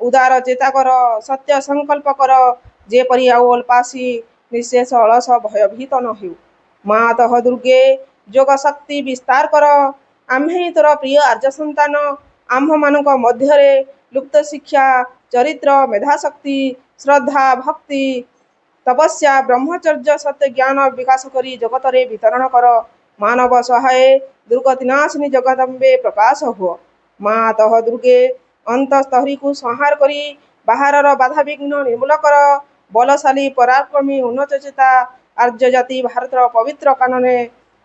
ଉଦାର ଚେତା କର, ସତ୍ୟ ସଂକଳ୍ପ କର, ଯେପରି ଆଉ ଅଳ୍ପାସି ନିଃଶେଷ ଅଳସ ଭୟଭୀତ ନ ହେଉ। ମା ତହ ଦୁର୍ଗେ ଯୋଗ ଶକ୍ତି ବିସ୍ତାର କର। ଆମ୍ଭେ ହିଁ ତୋର ପ୍ରିୟ ଆର୍ଯ୍ୟ ସନ୍ତାନ। ଆମ୍ଭମାନଙ୍କ ମଧ୍ୟରେ ଲୁପ୍ତ ଶିକ୍ଷା, ଚରିତ୍ର, ମେଧାଶକ୍ତି, ଶ୍ରଦ୍ଧା, ଭକ୍ତି, ତପସ୍ୟା, ବ୍ରହ୍ମଚର୍ଯ୍ୟ, ସତ୍ୟ ଜ୍ଞାନ ବିକାଶ କରି ଜଗତରେ ବିତରଣ କର। ମାନବ ସହାୟେ ଦୁର୍ଗତି ନାଶିନୀ ଜଗଦମ୍ବେ ପ୍ରକାଶ ହୁଅ। ମା ତହ ଦୁର୍ଗେ ଅନ୍ତଃସ୍ତରୀକୁ ସଂହାର କରି ବାହାରର ବାଧାବିଘ୍ନ ନିର୍ମୂଳ କର। ବଲଶାଳୀ ପରାକ୍ରମୀ ଉନ୍ନତଚେତା ଆର୍ଯ୍ୟ ଜାତି ଭାରତର ପବିତ୍ର କାନନେ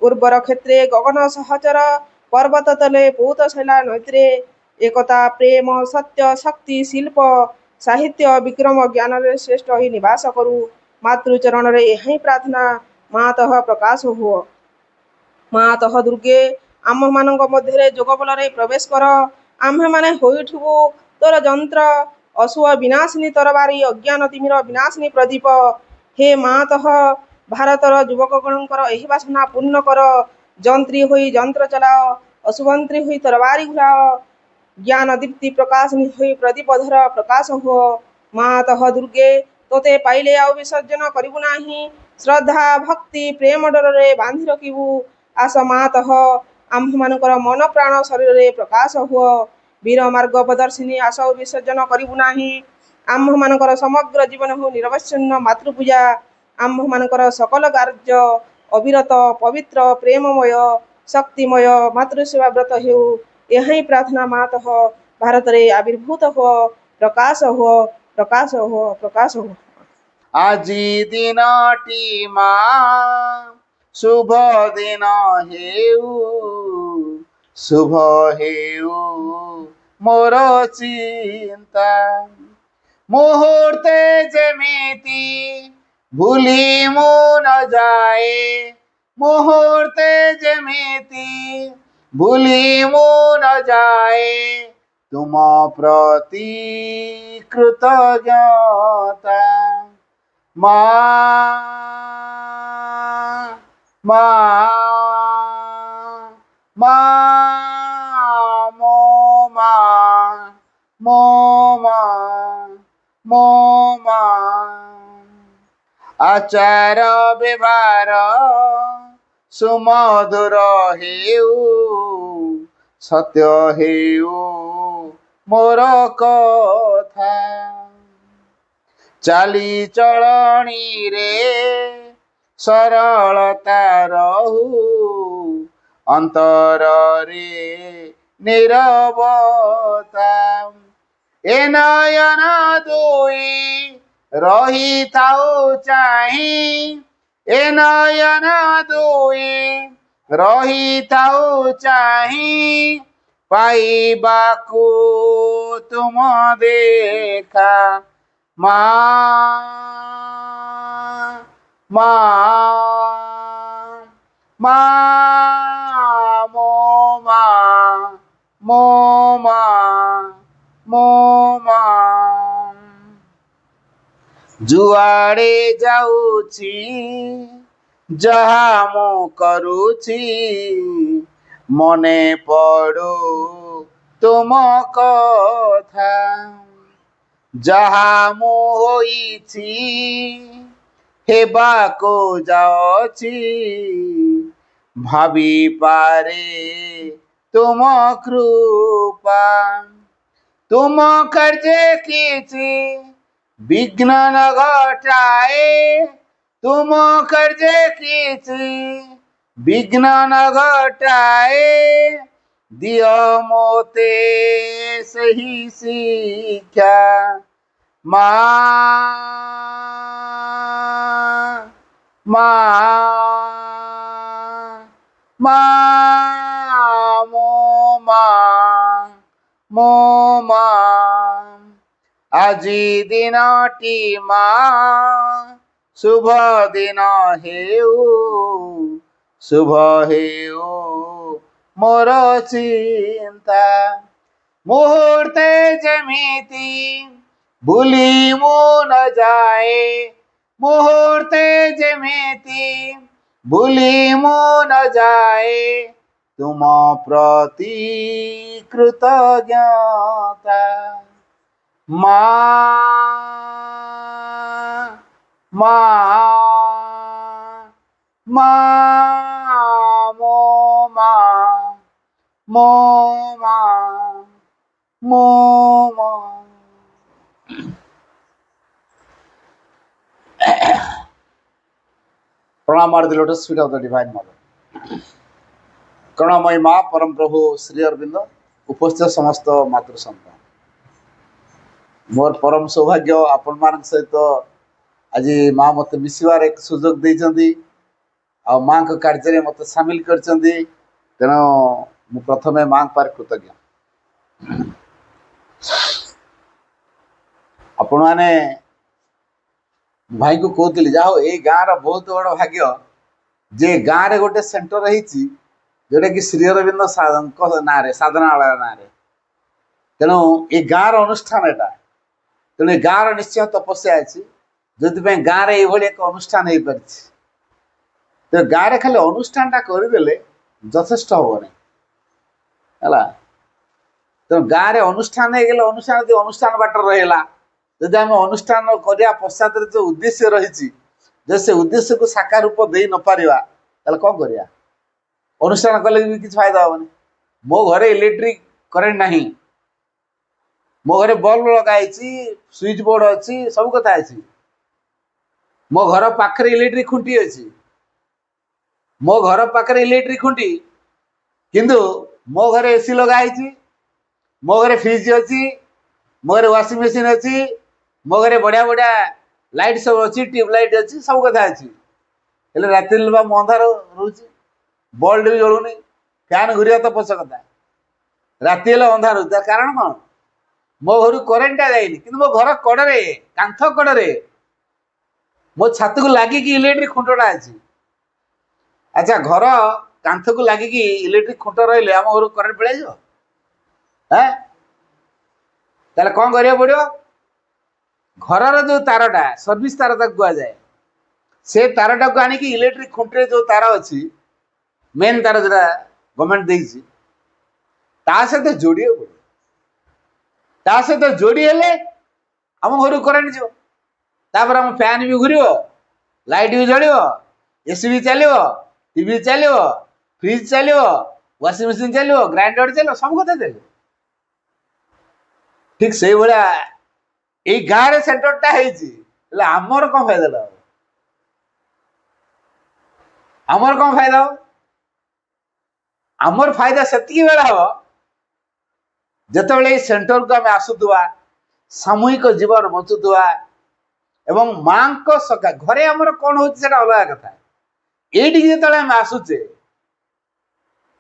ଉର୍ବର କ୍ଷେତ୍ରେ ଗଗନ ସହଚର ପର୍ବତ ତଲେ ପୌତଶୈଲା ନଦୀରେ ଏକତା ପ୍ରେମ ସତ୍ୟ ଶକ୍ତି ଶିଳ୍ପ ସାହିତ୍ୟ ବିକ୍ରମ ଜ୍ଞାନରେ ଶ୍ରେଷ୍ଠ ହୋଇ ନିବାସ କରୁ। ମାତୃଚରଣରେ ଏହା ହିଁ ପ୍ରାର୍ଥନା। ମା ତହ ପ୍ରକାଶ ହୁଅ। ମା ତହ ଦୁର୍ଗେ ଆମ୍ଭମାନଙ୍କ ମଧ୍ୟରେ ଯୋଗ ବଳରେ ପ୍ରବେଶ କର। ଆମ୍ଭେମାନେ ହୋଇଉଠିବୁ ତୋର ଯନ୍ତ୍ର ଅଶୁଭ ବିନାଶିନୀ ତରବାରୀ ଅଜ୍ଞାନ ତିମିର ବିନାଶିନୀ ପ୍ରଦୀପ। ହେ ମା ତହ ଭାରତର ଯୁବକଗଣଙ୍କର ଏହି ବାସନା ପୂର୍ଣ୍ଣ କର। ଯନ୍ତ୍ରୀ ହୋଇ ଯନ୍ତ୍ର ଚଲାଅ, ଅଶୁଭନ୍ତ୍ରୀ ହୋଇ ତରବାରୀ ଘୁରାଅ, ଜ୍ଞାନ ଦୀପ୍ତି ପ୍ରକାଶିନୀ ହୋଇ ପ୍ରଦୀପ ଧର ପ୍ରକାଶ ହୁଅ। ମା ତହ ଦୁର୍ଗେ ତୋତେ ପାଇଲେ ଆଉ ବିସର୍ଜନ କରିବୁ ନାହିଁ। ଶ୍ରଦ୍ଧା ଭକ୍ତି ପ୍ରେମ ଡୋରରେ ବାନ୍ଧି ରଖିବୁ। ଆସ ମା ତହ ଆମ୍ଭମାନଙ୍କର ମନ ପ୍ରାଣ ଶରୀରରେ ପ୍ରକାଶ ହୁଅ। ବୀର ମାର୍ଗ ପ୍ରଦର୍ଶିନୀ ଆସ ଆଉ ବିସର୍ଜନ କରିବୁ ନାହିଁ। ଆମ୍ଭମାନଙ୍କର ସମଗ୍ର ଜୀବନ ହେଉ ନିରବଚ୍ଛିନ୍ନ ମାତୃପୂଜା। ଆମ୍ଭମାନଙ୍କର ସକଳ କାର୍ଯ୍ୟ ଅବିରତ ପବିତ୍ର ପ୍ରେମମୟ ଶକ୍ତିମୟ ମାତୃସେବା ବ୍ରତ ହେଉ। ଏହା ହିଁ ପ୍ରାର୍ଥନା। ମା ତହ ଭାରତରେ ଆବିର୍ଭୂତ ହୁଅ, ପ୍ରକାଶ ହୁଅ, ପ୍ରକାଶ ହୁଅ, ପ୍ରକାଶ ହୁଅ। ଆଜି ଦିନଟି ମା ଶୁଭ ଦିନ ହେଉ, ଶୁଭ ହେଉ ମୋର ଚିନ୍ତା। ମୁହୂର୍ତ୍ତେ ଯେମିତି ଭୁଲି ମୁଁ ନ ଯାଏ, ମୁହୂର୍ତ୍ତେ ଯେମିତି ଭୁଲି ମୁଁ ନ ଯାଏ ତୁମ ପ୍ରତି କୃତଜ୍ଞତା। ମା ମା ମା ମୋ ମା ମୋ ମା ମୋ ମା। ଆଚାର ବ୍ୟବହାର ସୁମଧୁର ହେଉ, ସତ୍ୟ ହେଉ ମୋର କଥା। ଚାଲିଚଳଣିରେ ସରଳତା ରହୁ, ଅନ୍ତରରେ ନିରବତା। ଏ ନୟନ ଦୁଇ ରହିଥାଉ ଚାହିଁ, ଏ ନୟନ ଦୁଇ ରହିଥାଉ ଚାହିଁ ପାଇବାକୁ ତୁମ ଦେଖା। ମା ମା ମା ମୋ ମା ମୋ ମା ମୋ ମା। ଯୁଆଡ଼େ ଯାଉଛି ଯାହା ମୁଁ କରୁଛି ମନେ ପଡ଼ୁ ତୁମ କଥା। ଯାହା ମୁଁ ହୋଇଛି ହେବାକୁ ଯାଉଛି ଭାବିପାରେ ତୁମ କୃପା। ତୁମ କାର୍ଯ୍ୟ କିଛି ବିଘ୍ନ ନ ଘଟାଏ, ତୁମ କାର୍ଯ୍ୟ କିଛି ବିଘ୍ନ ନ ଘଟାଏ ଦିଅ ମୋତେ ସେହି ଶିକ୍ଷା। ମା ମା ମା ମୋ ମା ମୋ ମା। ଆଜି ଦିନଟି ମା ଶୁଭ ଦିନ ହେଉ, ଶୁଭ ହେଉ ମୋର ଚିନ୍ତା। ମୁହୂର୍ତ୍ତେ ଯେମିତି ଭୁଲି ମୁଁ ନ ଯାଏ, ମୁହୂର୍ତ୍ତେ ଯେମିତି ଭୁଲି ମୁଁ ନ ଯାଏ ତୁମ ପ୍ରତି କୃତଜ୍ଞତା। মা মা মা মো মা মো মা মো মা। প্রণাম আর the lotus feet of the divine mother। করুণাময়ী মা পরম প্রভু শ্রী অরবিন্দ উপস্থিত সমস্ত মাতৃ সন্তান, মোর পরম সৌভাগ্য আপন ମାନଙ୍କ ସହିତ ଆଜି ମା ମୋତେ ମିଶିବାର ଏକ ସୁଯୋଗ ଦେଇଛନ୍ତି ଆଉ ମାଙ୍କ କାର୍ଯ୍ୟରେ ମୋତେ ସାମିଲ କରିଛନ୍ତି। ତେଣୁ ମୁଁ ପ୍ରଥମେ ମାଙ୍କ ପାଖରେ କୃତଜ୍ଞ। ଆପଣମାନେ ଭାଇଙ୍କୁ କହୁଥିଲି ଯାହା ହଉ ଏଇ ଗାଁର ବହୁତ ବଡ଼ ଭାଗ୍ୟ ଯେ ଗାଁରେ ଗୋଟେ ସେଣ୍ଟର ହେଇଛି ଯୋଉଟାକି ଶ୍ରୀ ଅରବିନ୍ଦ ନାଁରେ ସାଧନାଳୟ ନାଁରେ। ତେଣୁ ଏ ଗାଁର ଅନୁଷ୍ଠାନ ଏଟା, ତେଣୁ ଏ ଗାଁର ନିଶ୍ଚୟ ତପସ୍ୟା ଅଛି ଯୋଉଥିପାଇଁ ଗାଁରେ ଏଇଭଳି ଏକ ଅନୁଷ୍ଠାନ ହେଇପାରିଛି। ତ ଗାଁରେ ଖାଲି ଅନୁଷ୍ଠାନଟା କରିଦେଲେ ଯଥେଷ୍ଟ ହବନି ହେଲା। ତେଣୁ ଗାଁରେ ଅନୁଷ୍ଠାନ ହେଇଗଲେ ଅନୁଷ୍ଠାନ ଯଦି ଅନୁଷ୍ଠାନ ବାଟରେ ରହିଲା, ଯଦି ଆମେ ଅନୁଷ୍ଠାନ କରିବା ପଶ୍ଚାତରେ ଯେଉଁ ଉଦ୍ଦେଶ୍ୟ ରହିଛି ଯଦି ସେ ଉଦ୍ଦେଶ୍ୟକୁ ସାକାର ରୂପ ଦେଇ ନପାରିବା ତାହେଲେ କ'ଣ କରିବା? ଅନୁଷ୍ଠାନ କଲେ ବି କିଛି ଫାଇଦା ହବନି। ମୋ ଘରେ ଇଲେକ୍ଟ୍ରିକ୍ କରେଣ୍ଟ ନାହିଁ, ମୋ ଘରେ ବଲ୍ବ ଲଗା ହେଇଛି, ସୁଇଚ୍ ବୋର୍ଡ ଅଛି, ସବୁ କଥା ଅଛି। ମୋ ଘର ପାଖରେ ଇଲେକ୍ଟ୍ରିକ୍ ଖୁଣ୍ଟି ଅଛି, ମୋ ଘର ପାଖରେ ଇଲେକ୍ଟ୍ରିକ୍ ଖୁଣ୍ଟି, କିନ୍ତୁ ମୋ ଘରେ ଏସି ଲଗା ହେଇଛି, ମୋ ଘରେ ଫ୍ରିଜ୍ ଅଛି, ମୋ ଘରେ ୱାସିଂ ମେସିନ୍ ଅଛି, ମୋ ଘରେ ବଢ଼ିଆ ବଢ଼ିଆ ଲାଇଟ୍ ସବୁ ଅଛି, ଟ୍ୟୁବ୍ ଲାଇଟ୍ ଅଛି, ସବୁ କଥା ଅଛି। ହେଲେ ରାତିରେ ବା ମୁଁ ଅନ୍ଧାର ରହୁଛି, ବଲ୍ବ ବି ଜଳୁନି, ଫ୍ୟାନ୍ ଘୁରିବା ତ ପଛ କଥା, ରାତି ହେଲେ ଅନ୍ଧାର ରହୁଛି। ତାର କାରଣ କ'ଣ? ମୋ ଘରୁ କରେଣ୍ଟଟା ଯାଇନି, କିନ୍ତୁ ମୋ ଘର କଡ଼ରେ କାନ୍ଥ କଡ଼ରେ ମୋ ଛାତକୁ ଲାଗିକି ଇଲେକ୍ଟ୍ରିକ୍ ଖୁଣ୍ଟଟା ଅଛି। ଆଚ୍ଛା, ଘର କାନ୍ଥକୁ ଲାଗିକି ଇଲେକ୍ଟ୍ରିକ୍ ଖୁଣ୍ଟ ରହିଲେ ଆମ ଘରକୁ କରେଣ୍ଟ ପଳାଇଯିବ? ତାହେଲେ କ'ଣ କରିବାକୁ ପଡ଼ିବ? ଘରର ଯେଉଁ ତାରଟା ସର୍ଭିସ୍ ତାର ତାକୁ କୁହାଯାଏ, ସେ ତାରଟାକୁ ଆଣିକି ଇଲେକ୍ଟ୍ରିକ୍ ଖୁଣ୍ଟରେ ଯେଉଁ ତାର ଅଛି, ମେନ୍ ତାର ଯେଉଁଟା ଗଭର୍ଣ୍ଣମେଣ୍ଟ ଦେଇଛି, ତା ସହିତ ଯୋଡ଼ିବାକୁ ପଡ଼ିବ। ତା ସହିତ ଯୋଡ଼ି ହେଲେ ଆମ ଘରକୁ କରେଣ୍ଟ ଯିବ, ତାପରେ ଆମ ଫ୍ୟାନ୍ ବି ଘୁରିବ, ଲାଇଟ୍ ବି ଜଳିବ, ଏସି ବି ଚାଲିବ, ଟିଭି ଚାଲିବ, ଫ୍ରିଜ୍ ଚାଲିବ, ୱାସିଂ ମେସିନ୍ ଚାଲିବ, ଗ୍ରାଇଣ୍ଡର ଚାଲିବ, ସବୁ କଥା ଚାଲିବ। ଠିକ୍ ସେଇଭଳିଆ ଏଇ ଗାଁରେ ସେଣ୍ଟରଟା ହେଇଛି, ହେଲେ ଆମର କ'ଣ ଫାଇଦାଟା ହବ? ଆମର କ'ଣ ଫାଇଦା ହବ? ଆମର ଫାଇଦା ସେତିକି ବେଳେ ହବ ଯେତେବେଳେ ଏଇ ସେଣ୍ଟରକୁ ଆମେ ଆସୁଥିବା, ସାମୂହିକ ଜୀବନ ବଞ୍ଚୁଥିବା ଏବଂ ମାଙ୍କ ସକା ଘରେ ଆମର କ'ଣ ହଉଛି ସେଟା ଅଲଗା କଥା। ଏଇଠିକି ଯେତେବେଳେ ଆମେ ଆସୁଛେ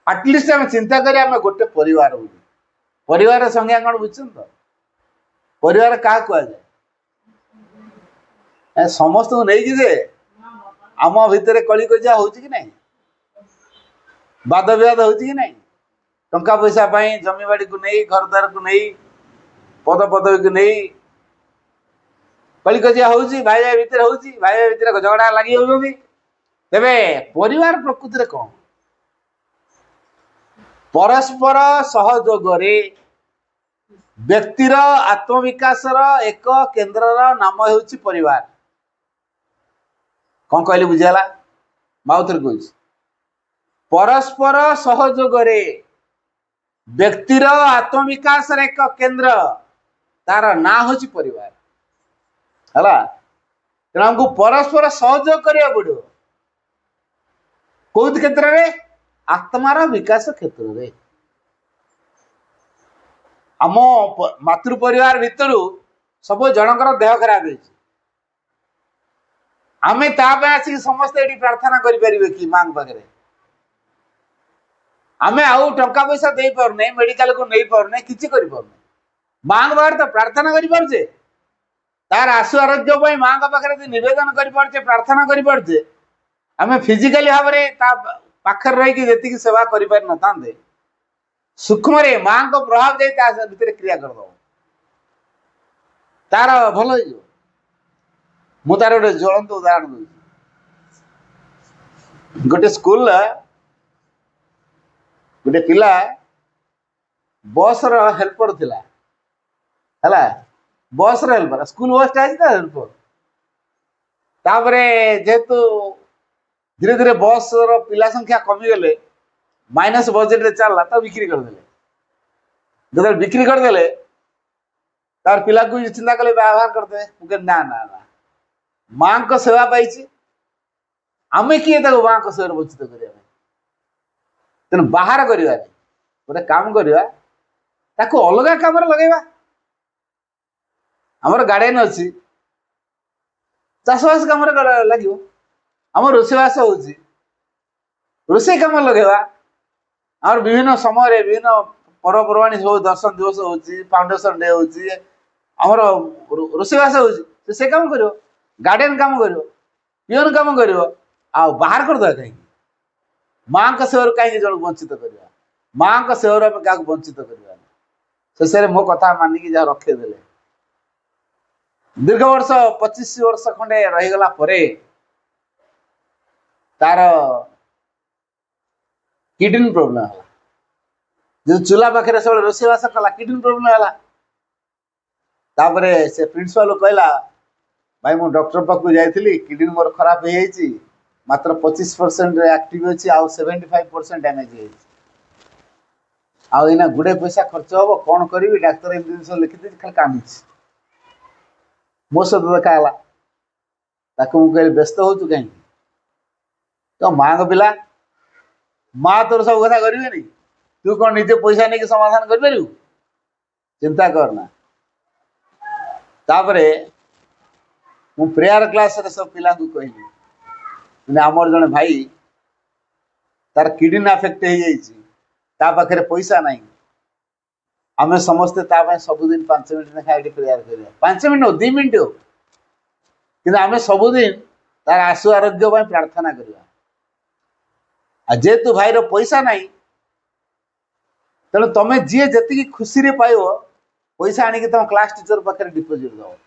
ଆଟଲିଷ୍ଟ ଆମେ ଚିନ୍ତା କରି ଆମେ ଗୋଟେ ପରିବାର ବୋଲି। ପରିବାରର ସଂଜ୍ଞା କ'ଣ ବୁଝୁଛନ୍ତି ତ? ପରିବାର କାହାକୁ କୁହାଯାଏ? ସମସ୍ତଙ୍କୁ ନେଇକି ଯେ ଆମ ଭିତରେ କଳି କଜିଆ ହଉଛି କି ନାହିଁ, ବାଦ ବିବାଦ ହଉଛି କି ନାହିଁ, ଟଙ୍କା ପଇସା ପାଇଁ, ଜମିବାଡ଼ିକୁ ନେଇ, ଘରଦ୍ୱାରକୁ ନେଇ, ପଦ ପଦବୀକୁ ନେଇ କଳି କଜିଆ ହଉଛି, ଭାଇ ଭାଇ ଭିତରେ ହଉଛି, ଭାଇ ଭାଇ ଭିତରେ ଝଗଡ଼ା ଲାଗି ଯାଉଛନ୍ତି। ତେବେ ପରିବାର ପ୍ରକୃତିରେ କ'ଣ? ପରସ୍ପର ସହଯୋଗରେ ବ୍ୟକ୍ତିର ଆତ୍ମବିକାଶର ଏକ କେନ୍ଦ୍ରର ନାମ ହେଉଛି ପରିବାର। କ'ଣ କହିଲି ବୁଝିଗଲା? ମାଉଥରେ କହୁଛି, ପରସ୍ପର ସହଯୋଗରେ ବ୍ୟକ୍ତିର ଆତ୍ମବିକାଶର ଏକ କେନ୍ଦ୍ର, ତାର ନାଁ ହେଉଛି ପରିବାର ହେଲା। ତେଣୁ ଆମକୁ ପରସ୍ପର ସହଯୋଗ କରିବାକୁ ପଡ଼ିବ। କୋଉ କ୍ଷେତ୍ରରେ? ଆତ୍ମାର ବିକାଶ କ୍ଷେତ୍ରରେ। ଆମ ମାତୃ ପରିବାର ଭିତରୁ ସବୁ ଜଣଙ୍କର ଦେହ ଖରାପ ହେଇଛି, ଆମେ ତା ପାଇଁ ଆସିକି ସମସ୍ତେ ଏଠି ପ୍ରାର୍ଥନା କରିପାରିବେ କି ମାଙ୍କ ପାଖରେ? ଆମେ ଆଉ ଟଙ୍କା ପଇସା ଦେଇପାରୁନେ, ମେଡିକାଲକୁ ନେଇପାରୁନେ, କିଛି କରିପାରୁନେ। ମାଙ୍କ ପାଖରେ ତ ପ୍ରାର୍ଥନା କରିପାରୁଛେ, ତାର ଆଶୁ ଆରୋଗ୍ୟ ପାଇଁ ମାଙ୍କ ପାଖରେ ଯଦି ନିବେଦନ କରିପାରୁଛେ, ପ୍ରାର୍ଥନା କରିପାରୁଛେ, ଆମେ ଫିଜିକାଲି ଭାବରେ ତା ପାଖରେ ରହିକି ଯେତିକି ସେବା କରିପାରିନଥାନ୍ତେ, ସୂକ୍ଷ୍ମରେ ମାଙ୍କ ପ୍ରଭାବ ଯାଇ ତା ଭିତରେ କ୍ରିୟା କରିଦେବ, ତାର ଭଲ ହେଇଯିବ। ମୁଁ ତାର ଗୋଟେ ଜ୍ୱଳନ୍ତ ଉଦାହରଣ ଦଉଛି। ଗୋଟେ ସ୍କୁଲରେ ଗୋଟେ ପିଲା ବସର ହେଲ୍ପର ଥିଲା ହେଲା। बस हेल्पर स्कूल बस हेल्पर तापर जेहेतु धीरे धीरे बस पिला संख्या कमीगले माइनस बजेट रे चलला तो बिक्री करदे जो बिक्री करदे तार पिला को चिंता कले व्यवहार करदे ना ना ना माँ को सेवा पाई आमे किए माँ को सेवा वंचित करिया तेणु बाहर करवा गोटे काम करवा ताको अलग काम लगेगा आमर गार्डियन अच्छी चाषबास कम लगे आम रोषेबास हो रोसे कम लगेगा आम विभिन्न समय विभिन्न पर्वपर्वाणी सब दर्शन दिवस हो फाउंडेशन डे होमर रोषेबास हो से कम कर गार्डियन कम कर पिओन कम कर बाहर करदे कहीं माँ का सेवा कहीं जन वंचित करवा माँ का सेवा क्या वंचित करवा शेष मो कथा मानिकी जहाँ रखेदेले दीर्घ वर्ष 25 वर्ष खंडे रहीगला तार किडनी प्रोब्लेम है जो चूल्हा पाखे सब रोषेबास कला किडनी प्रोब्लेम है तापर से प्रिंसिपाल कहला भाई मु डॉक्टर पाक जाइली किडनी मोर खराब हो जाइए मात्र 25% एक्टिव अच्छी आउ 75% डैमेज आना गुड़े पैसा खर्च हम कौन करी डाक्तर एम जिन लिखी खाली कामी मो सहित देखाला मुझे व्यस्त हो कहीं तो माँ को पिला माँ तोर सब कथा करें तू कौन निजे पैसा नहीं समाधान कर चिंता करना तापरे मु प्रेयर क्लास रे सब पिला को कहली आमर जने भाई तार किडनी अफेक्ट हो जाइए पाखे पैसा नहीं आम समस्ते सबुदिन 5 मिनट लेखा प्रेयर कर 5 मिनट हो 2 मिनट हो कि आम सबुदिन तार आशु आरोग्य प्रार्थना करवा जेहेतु भाईर पैसा नहीं तेणु तुम जी जी खुशी पाइब पैसा आनिक तुम क्लास टीचर पाखे डिपोजिट दब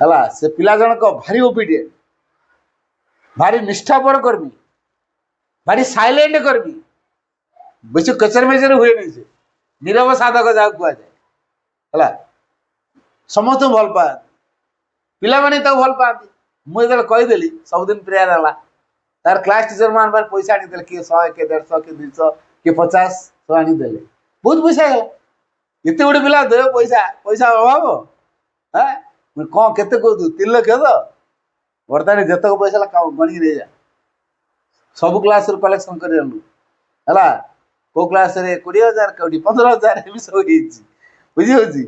है से पिला जनक भारी ओबीडिएंट भारी निष्ठापर कर्मी भारी साइलेंट कर्मी बेस कचर मेचर हुए नहीं से नीरव साधक जहाँ कहुए है समस्त भल पाती पिला भल पाती मुझे कहीदेली सबुदिन प्रेयर है तार क्लास टीचर मान पैसा आनीदे किए 100 किए 150 किए 200 किए 50 सब आनीदे बहुत पैसा है ये गोटे पिला दे पैसा पैसा अभाव है कौन के कहू 3 लाख तो बर्तमान जितक पैसा गणिक नहीं जा सब क्लास कलेक्शन कर को क्लास 20,000 कौटी 15,000 एम सब बुझी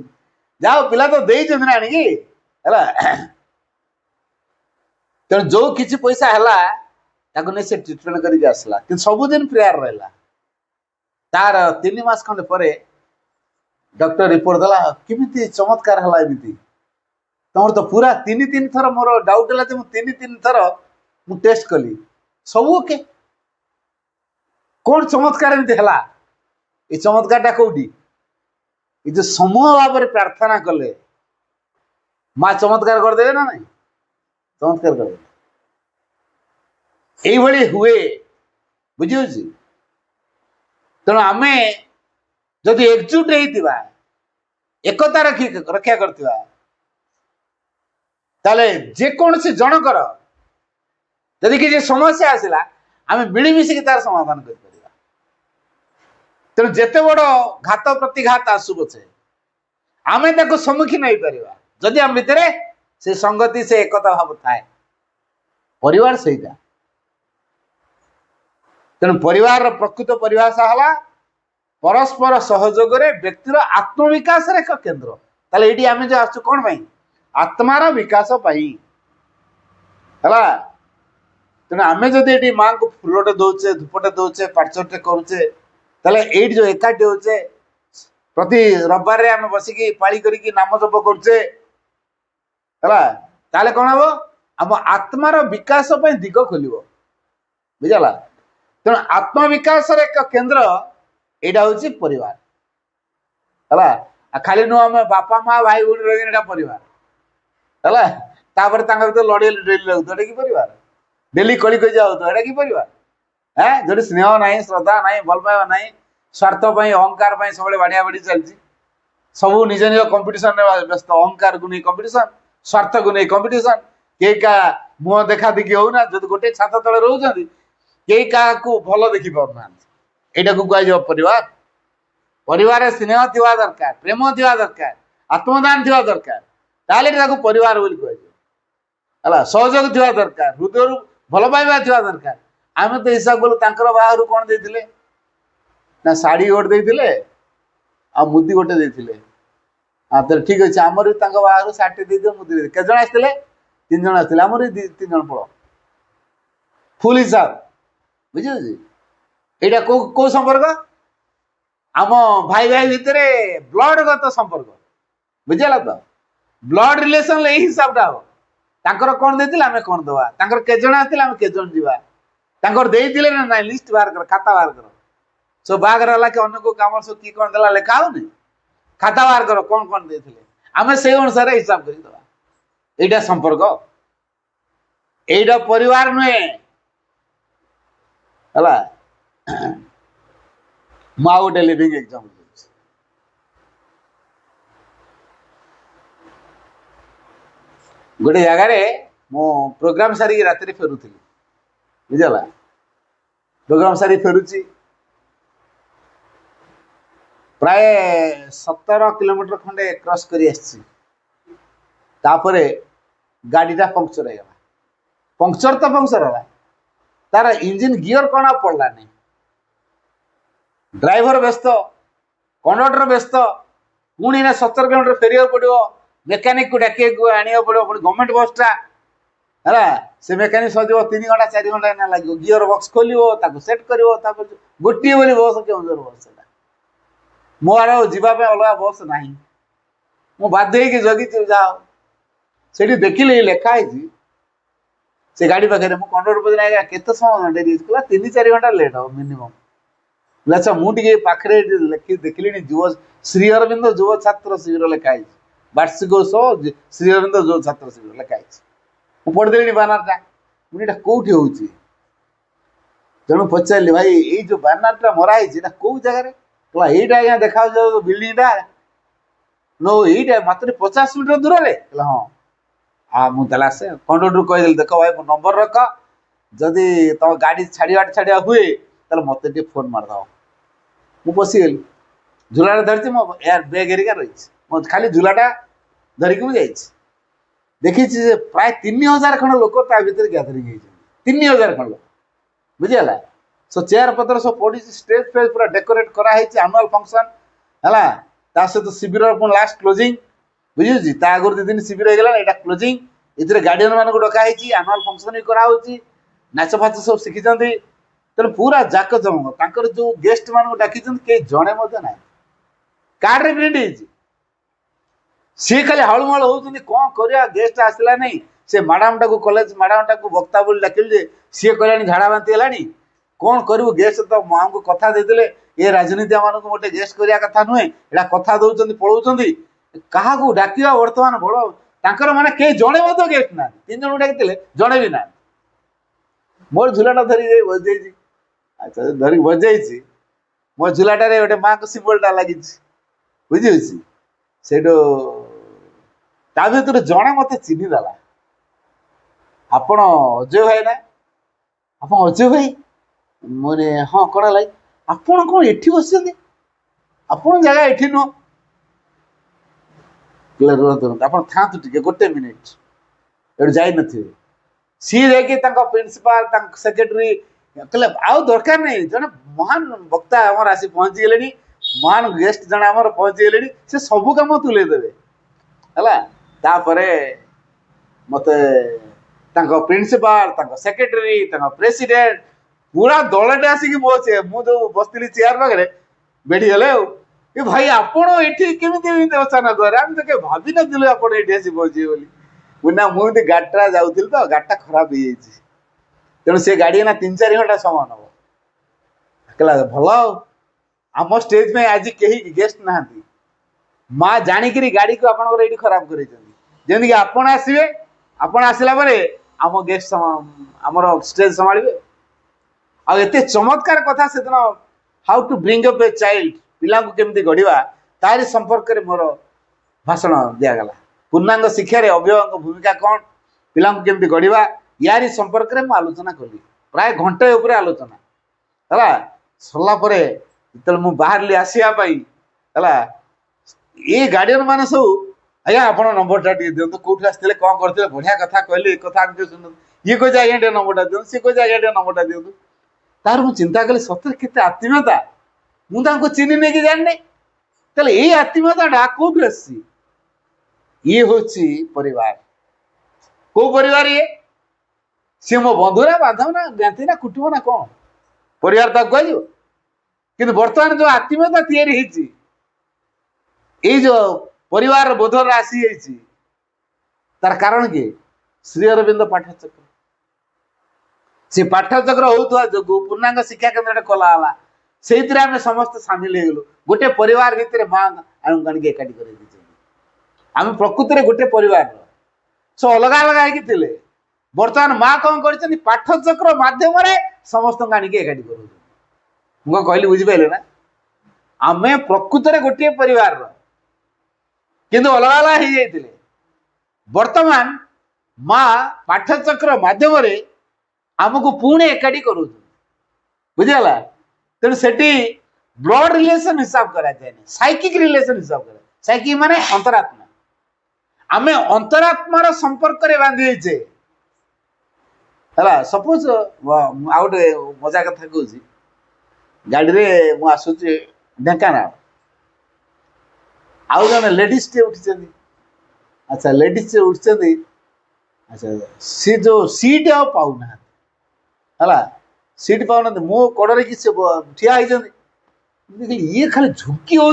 जाओ पिला तो दे आनिकी है तेणु जो किसी पैसा है नहीं से ट्रिटमेंट करके आसला कि सबुदिन प्रेयर रहा तार 3 मास खंडे पर डॉक्टर रिपोर्ट देला किमिति चमत्कार है एमती तुम तो पूरा 3 थर मोर डाउट है 3 थर मु टेस्ट कली सब ओके कौन चमत्कार एमती है ये चमत्कार कौटी ये जो समूह भाव में प्रार्थना कले माँ चमत्कार करदे ना नहीं चमत्कार कर यही हुए बुझे तेणु आम जदि एकजुट होता एकता रक्षा करथिबा ताले जेकोसी जनकर यदि किसी समस्या आसला आम मिलमिशिक तार समाधान कर तेणु जेते बड़ घात प्रतिघात आसु पछे आम सम्मुखीन हो पार जदि आम भितर से संगति से एकता भाव थाए परिवार सहीटा तेणु परिवार प्रकृत परिभाषा है परस्पर सहयोग व्यक्तिर आत्मविकास एक केन्द्र ताले ये आम जो आसु कौन पाई आत्मार विकास पाई है तेणु आम जदि माँ को फूलटे दौचे धूपटे दौचे पार्चटे करुचे ताले ये जो एकाठी होचे प्रति रविवार रे आम बसिकी पाली करिकी नाम जप करुचे है ताले कौन हम आम आत्मार विकास दिग खोल बुझला तेणु आत्म विकास एक केन्द्र यहाँ हूँ परिवार है खाली नुह आम बापा माँ भाई भूणी रही परिवार है लड़े डेली लगता कि परिवार डेली कली कजी होता कि परिवार है जो स्नेह ना श्रद्धा ना भल पाइबा ना स्वार्थ अहंकार सब बाड़िया बाड़ी चलती ସବୁ ନିଜ ନିଜ କମ୍ପିଟିସନ ବ୍ୟସ୍ତ, ଅହଙ୍କାର को नहीं कंपटीशन, स्वार्थ को नहीं कंपटीशन, के का मुह देखा देखी होना, जदि गोटे छात तले रहउछंती के का को भलो देखि पाउना, एटा को कहि जो परिवार। परिवार स्नेह थिवा दरकार, प्रेम थिवा दरकार, आत्मदान थिवा दरकार, ताले ताको परिवार बोली कहि हला, सहयोग थिवा दरकार, हृदय भल पाइबा थिवा दरकार। आमे तो हिसाब बोल तांकर बाहरु कोन देथिले ना साड़ी गोट देथिले आ मुदी गोटे देथिले। हाँ तो ठीक अच्छे, आमर बाहर षाठी दे दियो मुदी दे, केजन आसते 3 जन आसते, आमर 3 जन पड़ फुल हिसाब बुझे। यहाँ कौ संपर्क आम भाई भाई भितर ब्लड गत संपर्क बुझेगा तो, ब्लड रिलेसन हिसाब टा हम कौन देते आम कौन दवा, केजन आसते आम केजन जावा, देते ना ना लिस्ट बाहर कर, खाता बाहर कर, सब बाहर है कि अन्य को कम सब किए कौन देला लेखा हो, खाता बाहर कर कौन कौन देते आम से अनुसार हिसाब करदे, यहाँ संपर्क, यहाँ परिवार नुहे है। माँ गोटे लिविंग एग्जाम्पल गोटे जगार मो प्रोग्राम सारी राति फेरुली बुझला, प्रोग्राम सारी फेरुची प्राय 17 किलोमीटर खंडे क्रॉस करी आसी, तापरे गाड़ीटा पंक्चर हो, पंक्चर तो पंक्चर है, तार इंजिन गियर कौन पड़ला नहीं, ड्राइवर व्यस्त, कंडक्टर व्यस्त, पुणी ना 17 किलोमीटर फेरिया पड़ो, मेकानिक को डाक आने पड़ो, गवर्नमेंट बसटा है, से मेकानिक सजो 3 घंटा 4 घंटा ना लगे, गियर बक्स खोल सेट कर गोटे बोली बस केउझर बस मोर जावाई अलग बस ना, मु बाध्य जगी जाओ से देखिले लिखाई से गाड़ी पाखे, मुझे कंडक्टर पचार आज्ञा केत समय डेरी 3-4 घंटा लेट हम मिनिमम। अच्छा मुझे पाखे देखिली जुव श्री अरविंद जुव छात्र शिविर लिखाई, वार्षिकोत्सव श्री अरविंद जुव छात्र शिविर लिखाई, मुझे पढ़देली बानरटा, मुझे कौटी हो जन पचारे भाई ये जो बानरटा मराई कौ जगार, कहला आज्ञा देखा बिल्डिंगटा नो ये मात्र 50 मीटर दूर रे, हाँ हाँ मुझे से कंडक्टर कहीदेली देख भाई मो नंबर रख, जदि तुम गाड़ी छाड़ा हुए तो मत फोन मारद, मुझे बसीगली झूला धरती मो यार बैग हेरिका रही मो खाली झूलाटा धरिकी मुझे देखी प्राय 3000 खंड लोक भर गैदरिंग 3000 खंड बुझीगला। सो चेयर पत्र सब पड़ी, स्टेज फेज पूरा डेकोरेट कराई, एनुअल फंक्शन है, सहित शिविर लास्ट क्लोजिंग बुझी, आगुरी 2 दिन शिविर हो गला, यहाँ क्लोजिंग, ये गार्डियन मान डकाई, एनुअल फंक्शन भी कराई, नाच फाच सब शिखी, तेना पूरा जाक जमक, जो गेस्ट मान डाकी कई जड़े ना कार्ड प्रिंट सी खाली हलमल होती कौन कर गेस्ट आसला नहीं, से मैडम टाक कॉलेज मैडम टाक वक्ता बोली डाकिल सी कह झाड़ा बांति है, कौन करू गेस्ट तो माँ को कथा देते ये राजनीति मान को गोटे गेस्ट करिया कथा नुहे, यहाँ कथा दौरान पलाऊँ क्या डाक बर्तमान बड़ माने कई जड़े गेस्ट ना 3 जन डाकी जड़े भी ना, मोर झूलाटा धरी बजे, अच्छा धरिक बजे मो झूलाटे गोटे माँ को सिम्बलटा लगी बुझी से भर जड़े मत चिन्हीदेला, आपण अजय भाई ना, आप अजय भाई मैंने हाँ कड़ा लगे आपण कौन एठी बस आपण जगह एठी नुह आप था गोटे मिनिट ये जाई थे सी जाकि प्रिंसिपाल सेक्रेटरी कहले आउ दरकार नहीं, जड़े महान वक्ता आमर आसी पहुँची गले, महान गेस्ट जन आमर पहुँची गले, से सबू कम तुलेदेवे है, मत प्रिंसिपाल सेक्रेटरी प्रेसिडेंट पूरा दलटे आसिक मो जो बसती चेयर पाखे बेढ़ी गले ये भाई आपण ये अचानक आम तो भावी नु आप पहुँचे बोली ना मुझे गाड़ीटा जाऊँगी तो गाड़ीटा खराब हो जाए, तेणु से गाड़ी ना 3-4 घंटा समय नब, कहला भल आम स्टेज में आज कहीं गेस्ट ना माँ जाणिक गाड़ी को आप खराब करमी आपण आसवे, आपण आसला आम गेस्ट आमर स्टेज संभाले आते चमत्कार कथा से दिन how to bring up a child पिला को केमती गढ़ा तारी संपर्क में मोर भाषण दिगला पूर्णांग शिक्षा अभिभावक भूमिका कौन पिला केमती गढ़ा यारी संपर्क में मुझे आलोचना कली प्राय घंटे उपर आलोचना है सरला जो बाहर आसवाई ये गार्डियन मैंने सब आज्ञा आप नंबरटा दिखाते कौट आसते कौन करते बढ़िया कथा कहले एक कथा शुणु ये कहे आज्ञा टे नंबरटा दिखाते सी कहे आज्ञा टे नंबरटा दिखाते तार मुझे चिंता कली सतरे के आत्मीयता मुझे चिन्ह नहीं कि जानी तेल ये आत्मीयता कौट आसी ये हूँ परिवार को परिवार ये सी मो बंधुरा बांधव ना ज्ञाति ना कुटुंब ना कौन परिवार तक कह कि बर्तमान जो आत्मीयता तैयारी ये जो परिवार बोधर आसी तार कारण किए श्री अरविंद पाठचक्र से पाठचक्र होता जो पूर्णांग शिक्षा केन्द्र कला से आम समस्त सामिल हो गलु गोटे परिवार भितर माँ आम एकाठी कर आम प्रकृति में गोटे परिवार सब अलग अलग होते बर्तमान माँ कौन कर पाठचक्र मध्यम समस्त आनिक एकाठी कर कहली बुझिपारे ना आम प्रकृत में गोटे परिवार किंतु अलग अलग हो जाते बर्तमान माँ पाठचक्र मध्यम आमको पुणी एकाठी कर बुझीगला तेणु से ब्लड रिलेशन हिसाब कराए साइकिक रिलेशन हिसाब कराए साइकिक माने अंतरात्मा आम अंतरात्मार संपर्क रे बांधी है सपोज आ गए मजा कथा कहूँ गाड़ी में मु आसूची ढेंकानाल आउ जन लेडीज टे उठी अच्छा लेडीज टे उठी अच्छा सी जो सीट आ पाऊना है सीट पाऊना मो कड़े कि ठिया देखिए ये खाली झुंकी हो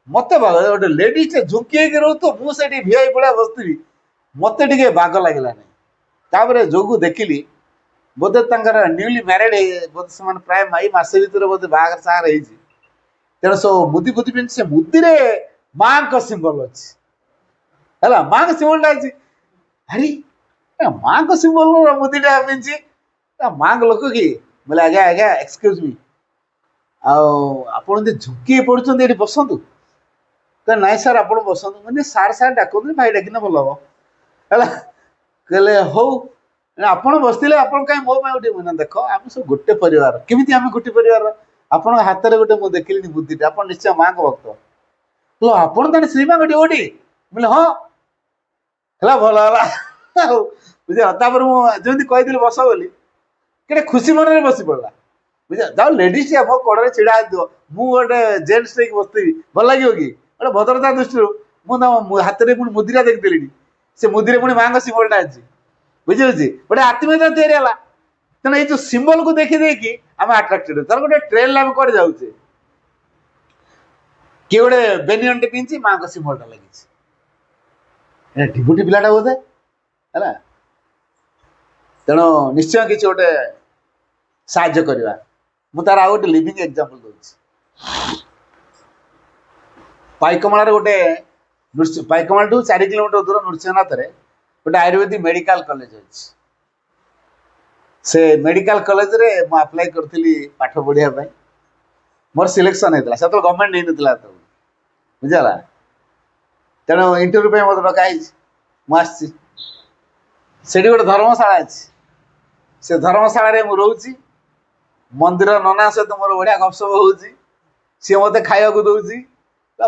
मत गोटे लेडीज झुंकी रो तो मुझे भिआई भाया बसती मत बाग लगला नहीं जोगु देखिली बोधे न्यूली मैरिड बोधे से प्राय मई मसे भर बोधे बाहर सागर तेणु सब मुदी बुदी पिंधि से मुदी माँ का सिंबल अच्छी है माँ का सिंबल अच्छी अरे माँ का सिंबल मुदीटा पिंधि माँ को लोक कि बोले आज्ञा आज्ञा एक्सक्यूज मी आप झुंकी पड़ते ये बसतु ना सर आप बसतु मैंने सार सार डाक भाई डाकिना भल हम है कहले हौ आप बसते आप कहीं मो उठे मैंने देख आम सब गोटे परिवार केमी आम गोटे परिवार आप हाथ में गोटे मुझे देखिली बुद्धि आप निश्चय माँ को भक्त लो आप श्रीमा गोटे ओटी बोले हाँ है भल है बुझे मुझे कही बस बोली कि खुशी मन में बसी पड़ा बुझे जाओ लेडीज मो कड़े छिड़ा दिव मुझे जेन्ट्स टे बसती भल लगे कि गोटे भद्रता दृष्टि मुझे हाथ में पुणी मुदिरा देखिदेली से मुदी पुणी माँ का सिंबलटा अच्छी बुझे गोटे आत्मीयता तैयारी तेना ये जो सिंबल को देखी देखी आम आट्राक्टेड तर गोटे ट्रेन आम कड़े जाऊे किए गोटे बेनियन टे पिंधि माँ का सिंबलटा लगी डिबुटी पिलाटा बोधे है तेणु निश्चय किसी गोटे साहाय्य करवा मु तार आउ गोटे लिविंग एग्जांपल दूसरी पाइकमाल गोटे पाइकमाल टू 4 किलोमीटर दूर नृसिंहनाथ गोटे आयुर्वेदिक मेडिकल कॉलेज अच्छी से मेडिकल कॉलेज रे मु अप्लाई करथिली पाठ पढ़िया मोर सिलेक्शन होता से गवर्नमेंट नहीं नथिला तो बुझला तेणु इंटरव्यू मत डकाई मुझे से गोटे धर्मशाला अच्छी से धर्मशाला मु रोची मंदिर नना सहित मोर बढ़िया गपसप हो सी मत खाया दौर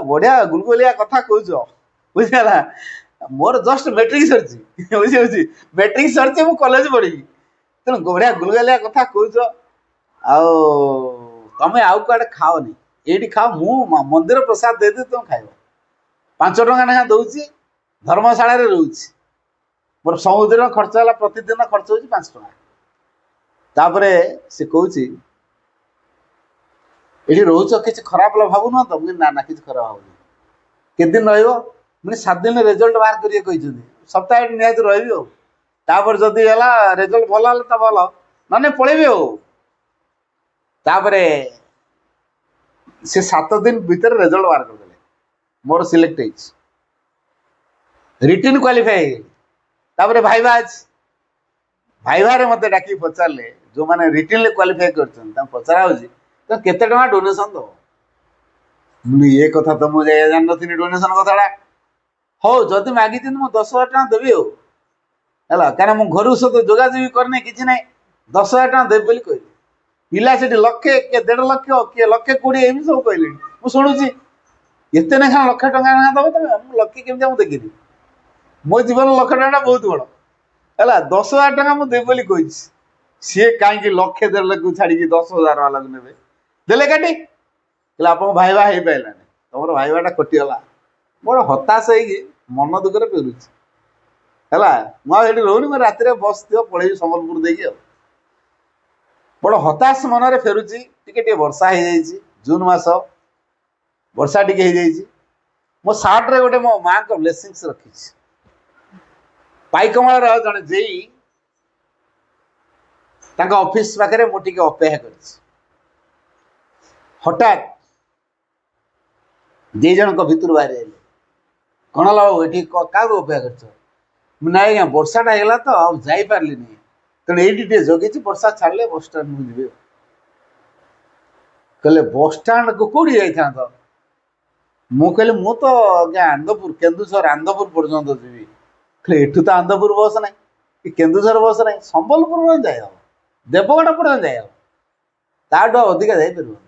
बढ़िया गुलगुलिया कथा कह बुझला मोर जस्ट मैट्रिक सरी बुझे मैट्रिक सरी मु कॉलेज पढ़ी तेणु बढ़िया गुलगुलिया कथा कह तुम आउ कड़े खाओनी ये खाओ मु मंदिर प्रसाद दे तुम खाइब 5 टଙ୍କା ना दौची धर्मशाला रोची मोर सबुदिन खर्च है प्रतिदिन खर्च हो 5 टଙ୍କା तापर से कौच ये रोच कि खराब भावुन तो मुझे ना ना कि खराब भावनी के दिन रही 7 दिन रिजल्ट बाहर करें सप्ताह निहत रही तापर जदि है रिजल्ट भल तो भल ना पलैबी तापर से 7 दिन भीतर रिजल्ट बाहर करदे मोर सिलेक्ट रिटर्न क्वालिफाई तापर भाईवा भाईवा मत डाक पचारे जो मैंने रिटर्न क्वालिफाई कर पचरा तो केते टଙ୍କା डोनेशन दो ମୁଁ ଏ କଥା ତ ମୁଁ ଜାଣିନଥିଲି ଡୋନେସନ କଥାଟା। ହଉ ଯଦି ମାଗିଛନ୍ତି ମୁଁ 10,000 ଟଙ୍କା ଦେବି ଆଉ ହେଲା, କାରଣ ମୁଁ ଘରୁ ସହିତ ଯୋଗାଯୋଗ କରିନି କିଛି ନାହିଁ, 10,000 ଟଙ୍କା ଦେବି ବୋଲି କହିଲି। ପିଲା ସେଠି ଲକ୍ଷେ କିଏ 1.5 ଲକ୍ଷ କିଏ 1,20,000 ଏମିତି ସବୁ କହିଲେଣି। ମୁଁ ଶୁଣୁଛି ଏତେ ଲେଖା ଲକ୍ଷେ ଟଙ୍କା ଲେଖା ଦବ ତମେ, ମୁଁ ଲକ୍ଷେ କେମିତି ମୁଁ ଦେଖିନି, ମୋ ଜୀବନ 1,00,000 ଟଙ୍କା ବହୁତ ବଡ଼ ହେଲା। 10,000 ଟଙ୍କା ମୁଁ ଦେବି ବୋଲି କହିଛି, ସିଏ କାହିଁକି ଲକ୍ଷେ 1.5 ଲକ୍ଷ ଛାଡିକି 10,000 ବାଲାକୁ ନେବେ। ଦେଲେ କାଟି ହେଲେ ଆପଣଙ୍କ ଭାଇବା ହେଇପାରିଲାନି, ତମର ଭାଇବାଟା କଟିଗଲା। ବଡ ହତାଶ ହେଇକି ମନ ଦୁଃଖରେ ଫେରୁଛି ହେଲା। ମୁଁ ଆଉ ସେଠି ରହୁନି, ମୁଁ ରାତିରେ ବସ୍ ଥିବ ପଳେଇବି ସମ୍ବଲପୁର ଦେଇକି ଆଉ। ବଡ ହତାଶ ମନରେ ଫେରୁଛି। ଟିକେ ଟିକେ ବର୍ଷା ହେଇଯାଇଛି, ଜୁନ ମାସ ବର୍ଷା ଟିକେ ହେଇଯାଇଛି। ମୋ ସାର୍ଟରେ ଗୋଟେ ମୋ ମାଙ୍କ ବ୍ଲେସିଂସ ରଖିଛି। ପାଇକମାଳର ଜଣେ ଜେଇ ତାଙ୍କ ଅଫିସ ପାଖରେ ମୁଁ ଟିକେ ଅପେକ୍ଷା କରିଛି। ହଠାତ୍ ଦି ଜଣଙ୍କ ଭିତରୁ ବାହାରି ଆଇଲେ, କଣ ହେଲା ବାବୁ ଏଠି କାହାକୁ ଅପେକ୍ଷା କରିଛ? ନାଇଁ ଆଜ୍ଞା ବର୍ଷାଟା ହେଇଗଲା ତ ଆଉ ଯାଇପାରିଲିନି, ତେଣୁ ଏଇଠି ଟିକେ ଜଗିଛି, ବର୍ଷା ଛାଡ଼ିଲେ ବସଷ୍ଟାଣ୍ଡକୁ ଯିବେ। କହିଲେ ବସଷ୍ଟାଣ୍ଡକୁ କୋଉଠି ଯାଇଥାନ୍ତ? ମୁଁ କହିଲି ମୁଁ ତ ଆଜ୍ଞା ଆନ୍ଦପୁର, କେନ୍ଦୁଝର ଆନ୍ଦପୁର ପର୍ଯ୍ୟନ୍ତ ଯିବି। କହିଲେ ଏଠୁ ତ ଆନ୍ଦପୁର ବସ୍ ନାହିଁ କି କେନ୍ଦୁଝର ବସ୍ ନାହିଁ, ସମ୍ବଲପୁର ଯାଇ ହବ, ଦେବଗଡ଼ ପର୍ଯ୍ୟନ୍ତ ଯାଇ ହବ, ତାଠୁ ଆଉ ଅଧିକା ଯାଇପାରିବନି।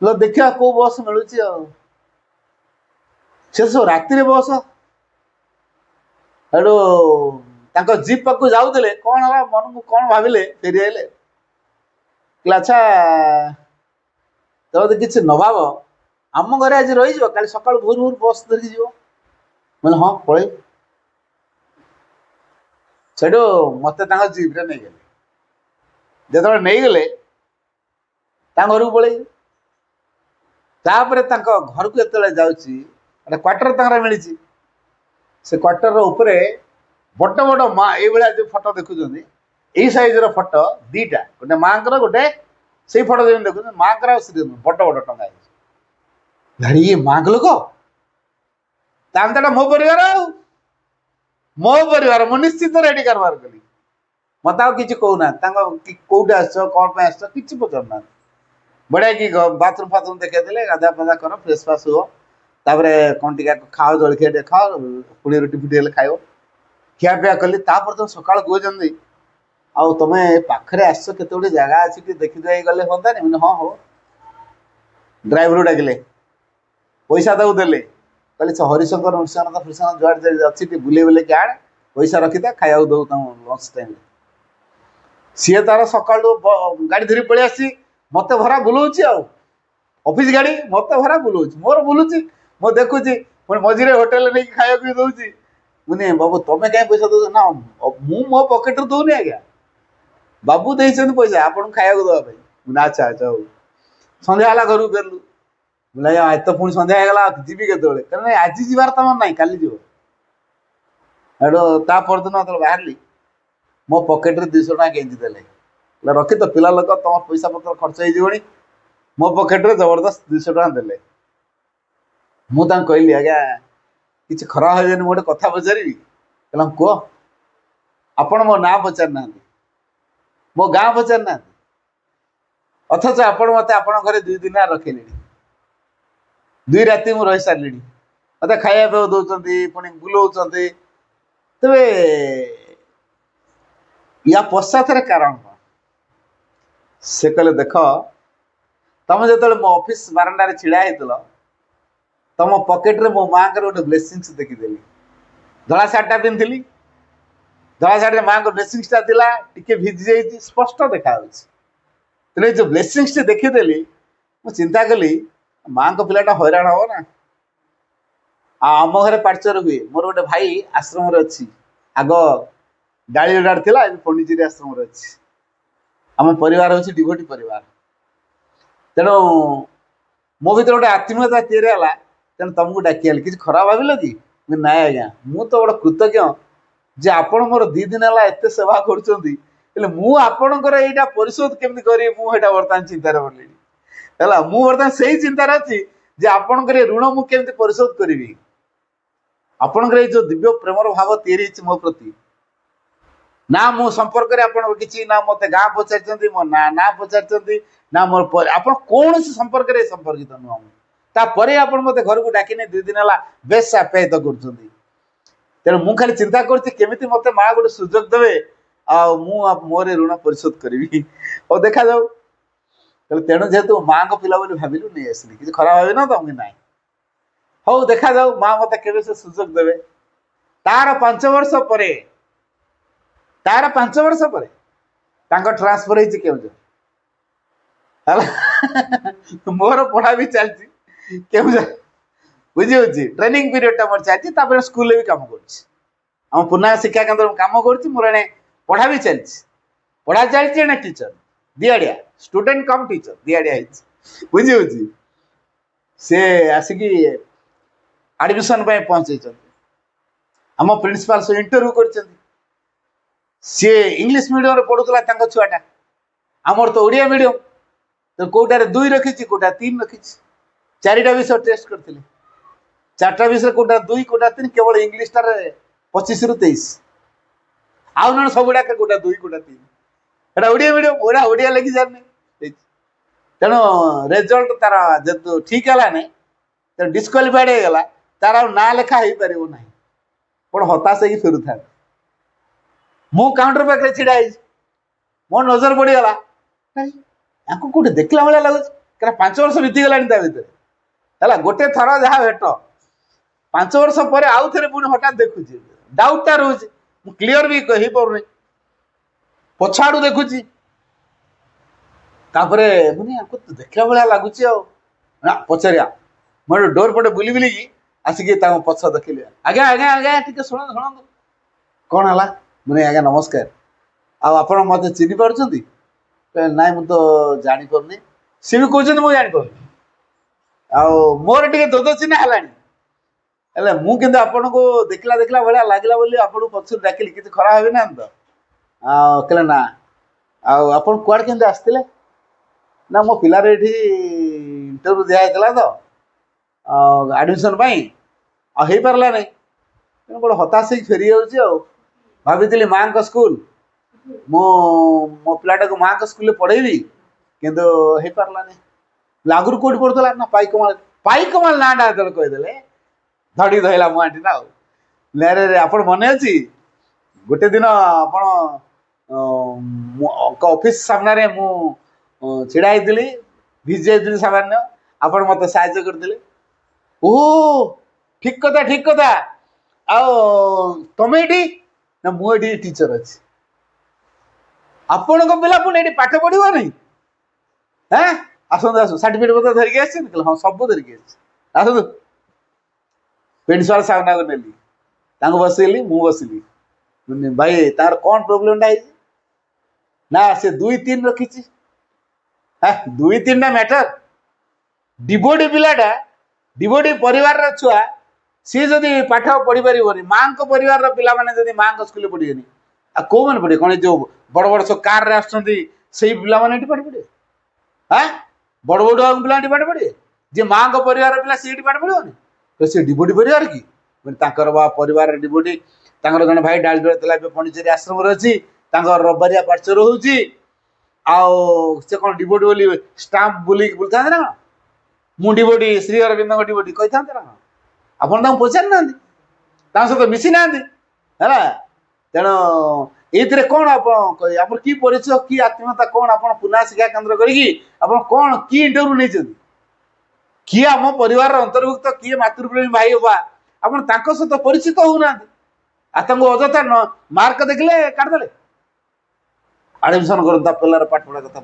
ଦେଖିବା କୋଉ ବସ୍ ମିଳୁଛି ଆଉ। ସେ ସବୁ ରାତିରେ ବସ୍। ସେଠୁ ତାଙ୍କ ଜିପ୍ ପାଖକୁ ଯାଉଥିଲେ, କଣ ହେଲା ମନକୁ କଣ ଭାବିଲେ ଫେରି ଆଇଲେ। କହିଲେ ଆଚ୍ଛା ତମେ ଯଦି କିଛି ନ ଭାବ, ଆମ ଘରେ ଆଜି ରହିଯିବ, କାଲି ସକାଳୁ ଭୋରୁ ଭୋରୁ ବସ୍ ଧରିକି ଯିବ। ମାନେ ହଁ ପଳେଇ। ସେଠୁ ମତେ ତାଙ୍କ ଜିପ୍ରେ ନେଇଗଲେ। ଯେତେବେଳେ ନେଇଗଲେ ତାଙ୍କ ଘରକୁ ପଳେଇଲି। ତାପରେ ତାଙ୍କ ଘରକୁ ଯେତେବେଳେ ଯାଉଛି, ଗୋଟେ କ୍ୱାର୍ଟର ତାଙ୍କର ମିଳିଛି। ସେ କ୍ୱାର୍ଟର ଉପରେ ବଡ ବଡ ମା ଏଇଭଳିଆ ଯୋଉ ଫଟୋ ଦେଖୁଛନ୍ତି, ଏଇ ସାଇଜର ଫଟୋ ଦିଟା, ଗୋଟେ ମାଙ୍କର ଗୋଟେ ସେଇ ଫଟୋ ଯେମିତି ଦେଖୁଛନ୍ତି, ମାଙ୍କର ଆଉ ଶ୍ରୀ ବଡ ବଡ ଟଙ୍କା ହେଇଛି। ଇଏ ମାଙ୍କ ଲୋକ, ତାହେଲେ ତ ମୋ ପରିବାର ଆଉ, ମୋ ପରିବାର, ମୁଁ ନିଶ୍ଚିତ ରେଡି କାରବାର କଲି। ମତେ ଆଉ କିଛି କହୁନାହାନ୍ତି, ତାଙ୍କ କୋଉଠି ଆସିଛ କଣ ପାଇଁ ଆସିଛ କିଛି ପଚାରୁନାହାନ୍ତି। ବଢିଆ କି ବାଥରୁମ ଫାଥରୁମ ଦେଖେଇ ଦେଲେ, ଗାଧା ପାଧା କର, ଫ୍ରେଶ ଫାସ ହୁଅ, ତାପରେ କଣ ଟିକେ ଖାଅ, ଜଳଖିଆ ଟିକେ ଖାଅ, ପୁଣି ରୁଟି ଫୁଟି ହେଲେ ଖାଇବ। ଖିଆପିଆ କଲି। ତାପରେ ତ ସକାଳୁ କହୁଛନ୍ତି ଆଉ ତମେ ପାଖରେ ଆସିଛ, କେତେ ଗୋଟେ ଜାଗା ଅଛି ଟିକେ ଦେଖିଦେଇ ଗଲେ ହୁଅନ୍ତାନି। ମାନେ ହଁ ହଉ। ଡ୍ରାଇଭରକୁ ଡାକିଲେ, ପଇସା ତାକୁ ଦେଲେ, କହିଲେ ସେ ହରିଶଙ୍କର ନୃସିଂହନାଥ ଫୃସିଂହନାଥ ଯୁଆଡେ ଅଛି ଟିକେ ବୁଲେଇ ବୁଲେଇକି ଆଣେ, ପଇସା ରଖିଥା, ଖାଇବାକୁ ଦବୁ ତାଙ୍କୁ ଲଞ୍ଚ ଟାଇମରେ। ସିଏ ତାର ସକାଳୁ ଗାଡି ଧରି ପଳେଇ ଆସିଛି, ମତେ ଭରା ବୁଲଉଛି ଆଉ। ଅଫିସ ଗାଡି ମତେ ଭରା ବୁଲଉଛି, ମୋର ବୁଲୁଛି, ମୁଁ ଦେଖୁଛି, ପୁଣି ମଝିରେ ହୋଟେଲରେ ନେଇକି ଖାଇବାକୁ ବି ଦଉଛି। ମୁଁ ବାବୁ ତମେ କାହିଁ ପଇସା ଦଉଛ? ନା ମୁଁ ମୋ ପକେଟରୁ ଦଉନି ଆଜ୍ଞା, ବାବୁ ଦେଇଛନ୍ତି ପଇସା ଆପଣଙ୍କୁ ଖାଇବାକୁ ଦେବା ପାଇଁ। ଆଚ୍ଛା ଆଚ୍ଛା ହଉ। ସନ୍ଧ୍ୟା ହେଲା, ଘରକୁ ଫେରିଲୁ। ଆଜ୍ଞା ଏତ ପୁଣି ସନ୍ଧ୍ୟା ହେଇଗଲା, ଯିବି କେତେବେଳେ? କାରଣ ଆଜି ଯିବାର ତମର ନାହିଁ, କାଲି ଯିବ। ସେଠୁ ତା ପରଦିନ ଯେତେବେଳେ ବାହାରିଲି, ମୋ ପକେଟରେ 200 ଟଙ୍କା ଗେଞ୍ଜି ଦେଲେ, ରଖି ତ ପିଲା ଲୋକ ତମ ପଇସା ପତ୍ର ଖର୍ଚ୍ଚ ହେଇଯିବଣି। ମୋ ପକେଟରେ ଜବରଦସ୍ତ 200 ଟଙ୍କା ଦେଲେ। ମୁଁ ତାଙ୍କୁ କହିଲି ଆଜ୍ଞା କିଛି ଖରାପ ଭାବିବେନି, ମୁଁ ଗୋଟେ କଥା ପଚାରିବି? କହିଲା କୁହ। ଆପଣ ମୋ ନାଁ ପଚାରି ନାହାନ୍ତି, ମୋ ଗାଁ ପଚାରି ନାହାନ୍ତି, ଅଥଚ ଆପଣ ମତେ ଆପଣଙ୍କ ଘରେ 2 ଦିନ ରଖିଲେଣି, 2 ରାତି ମୁଁ ରହି ସାରିଲିଣି, ମତେ ଖାଇବା ପିଇବାକୁ ଦଉଛନ୍ତି, ପୁଣି ବୁଲଉଛନ୍ତି। ତେବେ ୟା ପଶ୍ଚାତରେ କାରଣ କଣ? ସେ କହିଲେ ଦେଖ, ତମେ ଯେତେବେଳେ ମୋ ଅଫିସ ବାରଣ୍ଡାରେ ଛିଡା ହେଇଥିଲ, ତମ ପକେଟରେ ମୋ ମାଙ୍କର ଗୋଟେ ବ୍ଲେସିଂସ ଦେଖିଦେଲି। ଧଳା ସାର୍ଟଟା ପିନ୍ଧିଥିଲି, ଧଳା ସାର୍ଟରେ ମାଙ୍କ ବ୍ଲେସିଂସଟା ଥିଲା, ଟିକେ ଭିଜି ଯାଇଛି, ସ୍ପଷ୍ଟ ଦେଖାଯାଉଛି। ତେଣୁ ଏ ଯୋଉ ବ୍ଲେସିଂସଟି ଦେଖିଦେଲି, ମୁଁ ଚିନ୍ତା କଲି ମାଙ୍କ ପିଲାଟା ହଇରାଣ ହବ ନା। ଆଉ ଆମ ଘରେ ପାର୍ଚର ହୁଏ, ମୋର ଗୋଟେ ଭାଇ ଆଶ୍ରମରେ ଅଛି, ଆଗ ଡାଳିଗୁଡାରେ ଥିଲା, ଏବେ ପଣ୍ଡିଚେରୀ ଆଶ୍ରମରେ ଅଛି। ଆମ ପରିବାର ହଉଛି ଡିଭୋଟି ପରିବାର। ତେଣୁ ମୋ ଭିତରେ ଗୋଟେ ଆତ୍ମୀୟତା ତିଆରି ହେଲା, ତେଣୁ ତମକୁ ଡାକି ଆଣିଲି। କିଛି ଖରାପ ଭାବିଲ କି? ନାଇଁ ଆଜ୍ଞା, ମୁଁ ତ ଗୋଟେ କୃତଜ୍ଞ ଯେ ଆପଣ ମୋର 2 ଦିନ ହେଲା ଏତେ ସେବା କରୁଛନ୍ତି, ହେଲେ ମୁଁ ଆପଣଙ୍କର ଏଇଟା ପରିଶୋଧ କେମିତି କରିବି, ମୁଁ ଏଇଟା ବର୍ତ୍ତମାନ ଚିନ୍ତାରେ ପଡ଼ିଲିଣି ହେଲା। ମୁଁ ବର୍ତ୍ତମାନ ସେଇ ଚିନ୍ତାରେ ଅଛି ଯେ ଆପଣଙ୍କର ଏ ଋଣ ମୁଁ କେମିତି ପରିଶୋଧ କରିବି। ଆପଣଙ୍କର ଏଇ ଯୋଉ ଦିବ୍ୟ ପ୍ରେମର ଭାବ ତିଆରି ହେଇଛି ମୋ ପ୍ରତି, ନା ମୋ ସମ୍ପର୍କରେ ଆପଣଙ୍କର କିଛି, ନା ମତେ ଗାଁ ପଚାରିଛନ୍ତି, ମୋ ନାଁ ପଚାରିଛନ୍ତି, ନା ମୋର ଆପଣ କୌଣସି ସମ୍ପର୍କରେ ସମ୍ପର୍କିତ ନୁହଁ। तापर आपण मते घर को डाकिने 2 दिन हला बेस आप्यायित करछंती तेणु मु खाली चिंता करछि केमिति मते माँ गोटे सुजोग देबे आ मु मोरे ऋण परिशोध करी और देखा जाऊ तेणु जेहेतु माँ को पिला बोली भाविलु नहीं आसली किसी खराब भावी ना तो ना हौ देखा जाऊ माँ मते केबे से सुजोग देबे तार 5 वर्ष परे तार 5 वर्ष परे तांको ट्रांसफर होइछि केउझर हला मोर पढ़ा भी चलछि केउझर बुझी होछि ट्रेनिंग पीरियड ता मोर चलछि तापर स्कूल भी काम करछि हम पुना शिक्षा केंद्र में काम करछि मोर ने पढ़ा भी चलछि पढ़ा चलछि ना टीचर दियाडिया स्टूडेंट कम टीचर दियाडिया हिच बुझी होछि से आसिकी एडमिशन पे पहुंचे हम प्रिंसिपल से इंटरव्यू करछन्ती से इंग्लिश मीडियम रे पढुतला तांको छुआटा हमर तो ओडिया मीडियम तो कोटारे 2 रखिछि कोटा 3 रखिछि चारिटा विषय टेस्ट करथिले चारटा विषय कोटा 2 कोटा 3 केवल इंग्लिश टारे 25 रु 23 आउ न सबुडा के कोटा 2 कोटा 3 एटा ओडिया मीडियम ओडा ओडिया लगी जाने तेनो रिजल्ट तारा जब ठीक हला नै तो डिस्क्वालिफाइड हो गला तारा ना लेखा ही परिबो नै पण हताश ही फेरु था मो काउंटर पाखे छिड़ा मो नजर पड़ी गला याको कोटे देखला वाला लागु करा 5 वर्ष बीती गलानी ता भीतर हला गोटे थरा जहा भेट 5 वर्ष परे आउ थरे पुनी हठात देखुची डाउट ता रहउची मु क्लियर भी कहि परु पछाड़ू देखुची तापरे मुनी याको देखला वाला लागुची आ ना पछरिया मोर डोर पटे बुली बुली आसिके ता पछ देखिले आगे आगे आगे ठीक सुन सुन कोन हला मुनी आगे नमस्कार आ आपण मते चिनि परछंती नाई मु तो जानी परनी सी भी कहते मुझे जानी परनी आ मोर टे दो चिन्ह है मु कि आपन को देखला देखला भाया लगला बोली आपन पक्ष डाकिली किसी खराब हे ना तो कहले ना आपन कुआड़ के आसते ना मो पिलार ये इंटरव्यू दिखाई तो एडमिशन हो पारा नहीं बड़ा हताश फेरी जाऊँ भाभी माँ का स्कूल मो मो पिलाटा को माँ का स्कूल पढ़ेबी किंतु हो पारा नहीं लागुर कोट पड़ता ना पाइकमाल नाटा जो कहीदे धड़ी धरला मुआटी ना रे आपण मन अच्छी गोटे दिन आपण ऑफिस सामने मु छिड़ा भिजी सामान्य आपण मत साहाଯ୍य करते ओह ठीक कथा आमे ये ना मुझे टीचर अच्छी आपण पिला पुणी ये पाठ पढ़ो नहीं हाँ आसतु आस सर्टिफिकेट पत्र धरिकी आस हाँ सब धरिकी आसतु प्रिंसिपाल सामना को नेली बसैली मु बसली भाई तार कौन प्रोब्लेम ना से 2-3 रखी 2-3 मैटर डिवोटी पिलाटा डिवोटी परिवार छुआ सी जदि पाठ पढ़ी पार माँ को परिवार पिला माने माँ को स्कूल पढ़िए आ कौ मैंने पढ़े कौन जो बड़ बड़ सब कार रे आसई पिला पाठ पढ़े हाँ बड़ बड़ पिला पाठ पढ़े जी माँ को परिवार पिला सी पाठ पढ़ोनी तो सी डिवोटी परिवार कि परिवार डिवोटी जन भाई डाल पंडिचेरी आश्रम अच्छी रबारिया पार्श्व रोचे से कौन डिवोटी बोली स्टाम्प बुलिक बुलता ना मु डिवोटी श्री अरविंद डिवोटी कही था ना आपन पचार ना सहित मिसी ना है तेणु ये कौन आप कि परिचय कि आत्मीयता कौन आप पुना शिक्षा केन्द्र कौन कि इंटरव्यू नहीं किए आम परिवार अंतर्भुक्त किए मातृप्रेमी भाई बा आप सहित परिचित होना अजथा मार्क देखले काटदे एडमिशन करता पिलार पाठ पढ़ा कथा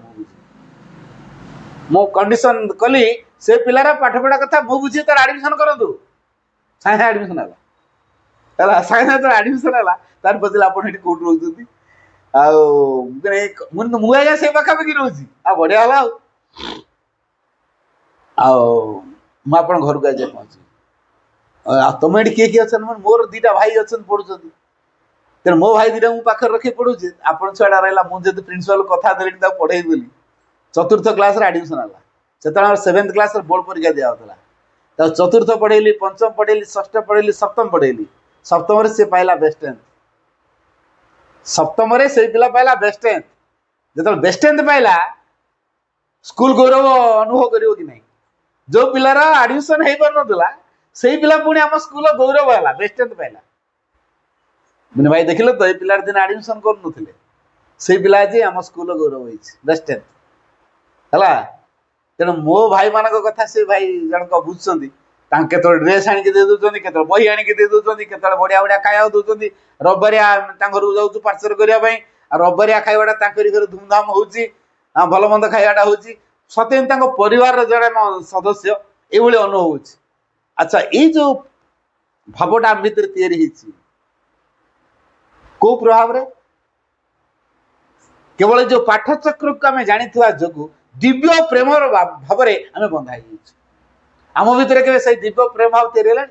मो कंडीशन कली से पिलार पाठ पढ़ा कथा मु बुझी तार एडमिशन करूँ साइंस एडमिशन है साइंस एडमिशन है तार पचले आप कौट रोच मुझे से पाखापाखि रोची बढ़िया है आप घर को आज पहुँची तुम ये किए किए अच्छा मोर 2टा भाई अच्छा पढ़ुं तेना मो भाई 2टा मुझे रखी पढ़ुचे आप छुआ रहा मुझे प्रिंसिपाल कथा देली पढ़े बोली 4th क्लास एडमिशन है से 7th क्लास बोर्ड परीक्षा दिया चतुर्थ पढ़ेली 5म पढ़ेली 6ठ पढ़ेली 7म पढ़ेली 7म से पाइला बेस्ट टेन्थ 7म से पिला पाइला बेस्ट टेन्थ जो बेस्ट टेन्थ पाइला स्कूल गौरव अनुभव करियो कि नहीं जो पिलार एडमिशन हो पार ना से पिला पुणी आम स्कूल गौरव है बेस्ट टेन्थ पाइला मैंने भाई देख तो ये पिलार दिन एडमिशन कर से पिला आज आम स्कूल गौरव हो बेस्ट टेन्थ है तेणु मो भाई मान कथा से भाई जनक बुझुंट केत ड्रेस आणिक दे दौरान केत बही आणिक दे दौरान केत बढ़िया बढ़िया खाया दौरान रविवारिया जाऊँ पार्सल करने रविवारिया खावाटा घर धूमधाम हो भल मंद खावाटा हो सत्य परिवार जड़े सदस्य ये अनुभव हो अच्छा ये जो भावटा आम भर या को प्रभाव रे केवल जो पाठचक्र को आम जानी जो दिव्य प्रेम भाव आम बंधा आम भितर के से दिव्य प्रेम भाव या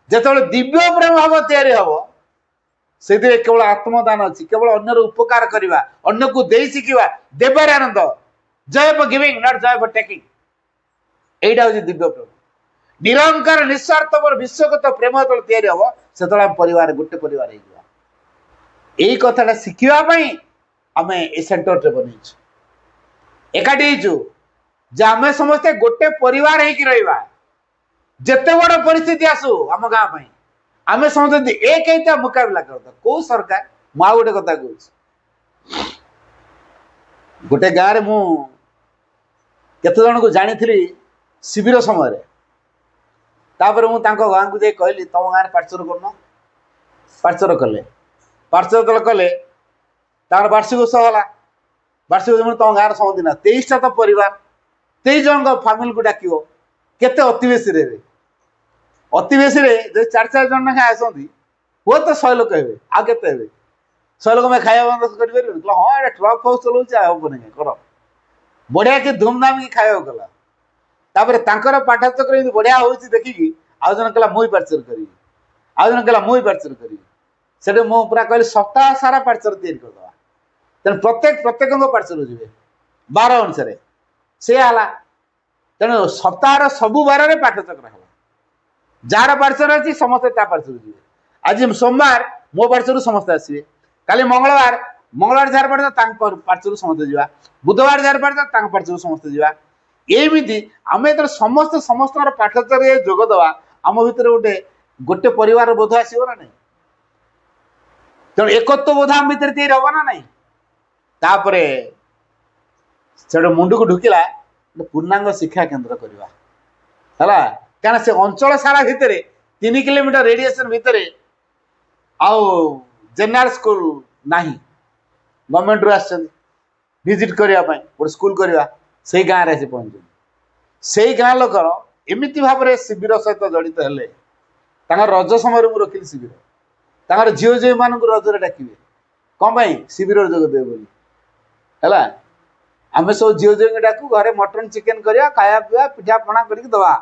जो दिव्य प्रेम भाव या हम से केवल आत्मदान अच्छी केवल अन्यर उपकार करवा अन्न को दे शिखा देवर आनंद जय फॉर गिविंग नॉट जय फॉर टेकिंग एटा हूँ दिव्य प्रेम निरंकार निस्वार्थ विश्वगत प्रेम जो हम से परिवार गोटे परिवार यही कथा शिखापी आम ए सेंटर बनईचु एकाठी जे आम समस्ते गोटे परिवार रहा जिते बड़ परिस्थिति आसू आम गाँव आम समझते एक मुकाबला करता कौ सरकार मुझे गोटे कथा कह गोटे गाँव में केत जन को जानी शिविर समय तापर मुझे गाँव को जाए कहली तुम गाँव पार्चर करना पार्चर कले पार्चर जो कले तार वार्षिक उत्सव है वार्षिक तुम गाँव समझ ना 23टा तो परिवार 23 जन फैमिली को डाक केते अति बेसी अति बेसी जो 4-4 जन ना आसती वो तो 100 लोक हे आ के 100 लोक में खाया बंद कर हाँ ये ट्रक फक चलाऊँ हेनी कर बढ़िया कि धूमधाम की खाया गला तापर पाठचक्र बढ़िया हो देखिकी आउ जन कहला मुई पार्चर करी आउ जन कहला मुई पार्चर करी से मुझे कहली सप्ताह सारा पार्चर तैयारी करदे तेणु प्रत्येक पार्सल जी बार अनुसार सी है तेणु सप्ताह सबु बार पाठचक्र है जार पार्सल अच्छी समस्ते पार्सल जी आज सोमवार मो पार्सल समस्ते आसवे काली मंगलवार मंगलवार जार पार्सल पार्सल समस्ते जावा बुधवार जार पार्सल पार्सल समस्ते जावा एमती आम ये समस्त समस्त पाठचक्र जोगदवा आम भर गोटे गोटे परिवार बोध आसो ना नहीं तेणु एकत्व बोध आम भर तैयारी हम ना नहीं तापरे से मुंड को ढुकिला पूर्णांग शिक्षा केन्द्र करवा क्या से अंचल सारा भितर 3 किलोमीटर रेडिएशन भितर आउ जेनरल स्कूल नहीं गवर्नमेंट रू आजिट करने गोटे स्कूल करवा से गाँव में पहुँचे से गाँ लोकर एमती भाव में शिविर सहित जड़ित हेले रज समय मुझे रखी शिविर झील झी मान रजरे डाकिए कौन पाई शिविर जोगदे बोली है आम सब झील झील डाकू घरे मटन चिकेन करवा खाया पीवा पिठा पणा करवा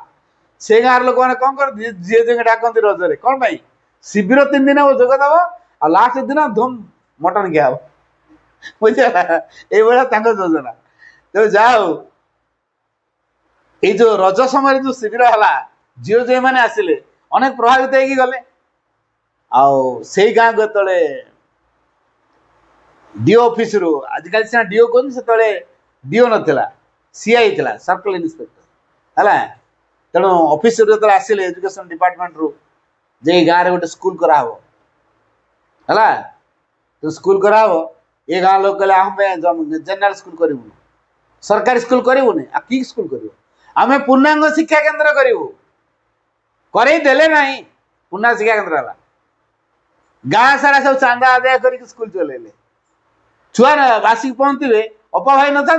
से गाँव लोक मैंने कौन कर झील झील डाकती रजरे कौन पाई शिविर 3 दिन जोगदेव आ लास्ट दिन धूम मटन खिया बुझा ये योजना तो जाओ ये जो रज समय जो शिविर है झील झील मैंने आसिले अनेक प्रभावित होगी गले आई गाँ को ये डीओ ऑफिस रू आजिकल सीना डीओ कौन से डीओ नाला सीआई था सर्कल इन्स्पेक्टर है तेणु ऑफिस जो आसिले एजुकेशन डिपार्टमेंट रू जे गाँव में गोटे स्कूल कराव है तो स्कूल कराव ये गाँव लोग कहले आम जेनरल स्कूल करूँ सरकारी स्कूल करूँ आ कि स्कूल करूँ आम पूर्णांग शिक्षा केन्द्र करूँ करदेले ना पूर्णांग शिक्षा केन्द्र है गाँ सारा सब चांदा आदाय कर स्कूल चलेले छुआ आसिक पहुंचे अपा भाई न था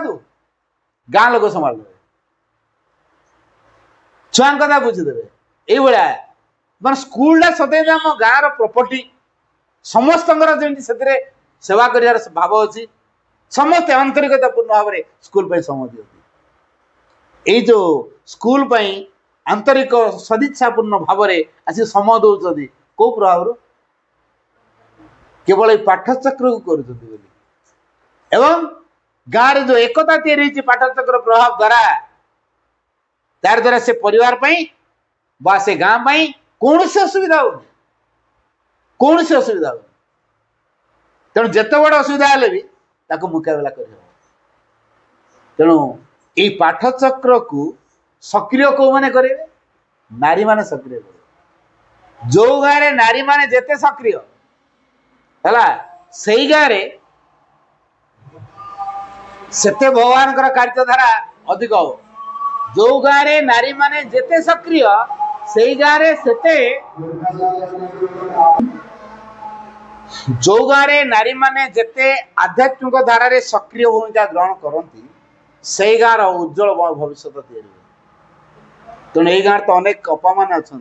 गाँ लोग संभाल दे छुआ कथा बुझीदे ये मैं स्कूल सदैव आम गाँव प्रॉपर्टी समस्त से सेवा कर भाव अच्छी समस्त आंतरिकता पूर्ण भाव में स्कूल पर समय दिखती ये जो स्कूल पर आंतरिक सदिच्छापूर्ण भाव में आसी समय दौरान कौ प्रभाव केवल पाठचक्र को कर एवं गाँव में जो एकता या पाठचक्र प्रभाव द्वारा तार द्वारा से परिवार बा से गाँ कौन से असुविधा हो कौन से असुविधा हो तेणु जिते बड़ असुविधा हेले भी मुकाबला कर तेणु ये पाठचक्र को सक्रिय को माने करेंगे नारी माने सक्रिय करेंगे जो गाँव में नारी माने जेते सक्रिय है से गाँव में सेते भगवान कार्यधारा अधिक हो जो गाँव में नारी माने जेते सक्रिय से गाँव में सेते जो गाँव में नारी माने जेते आध्यात्मिक धारा रे सक्रिय भूमिका ग्रहण करती से गाँव उज्जवल भविष्य तैयारी तेणु ये गाँव तो अनेक अपा मान अच्छा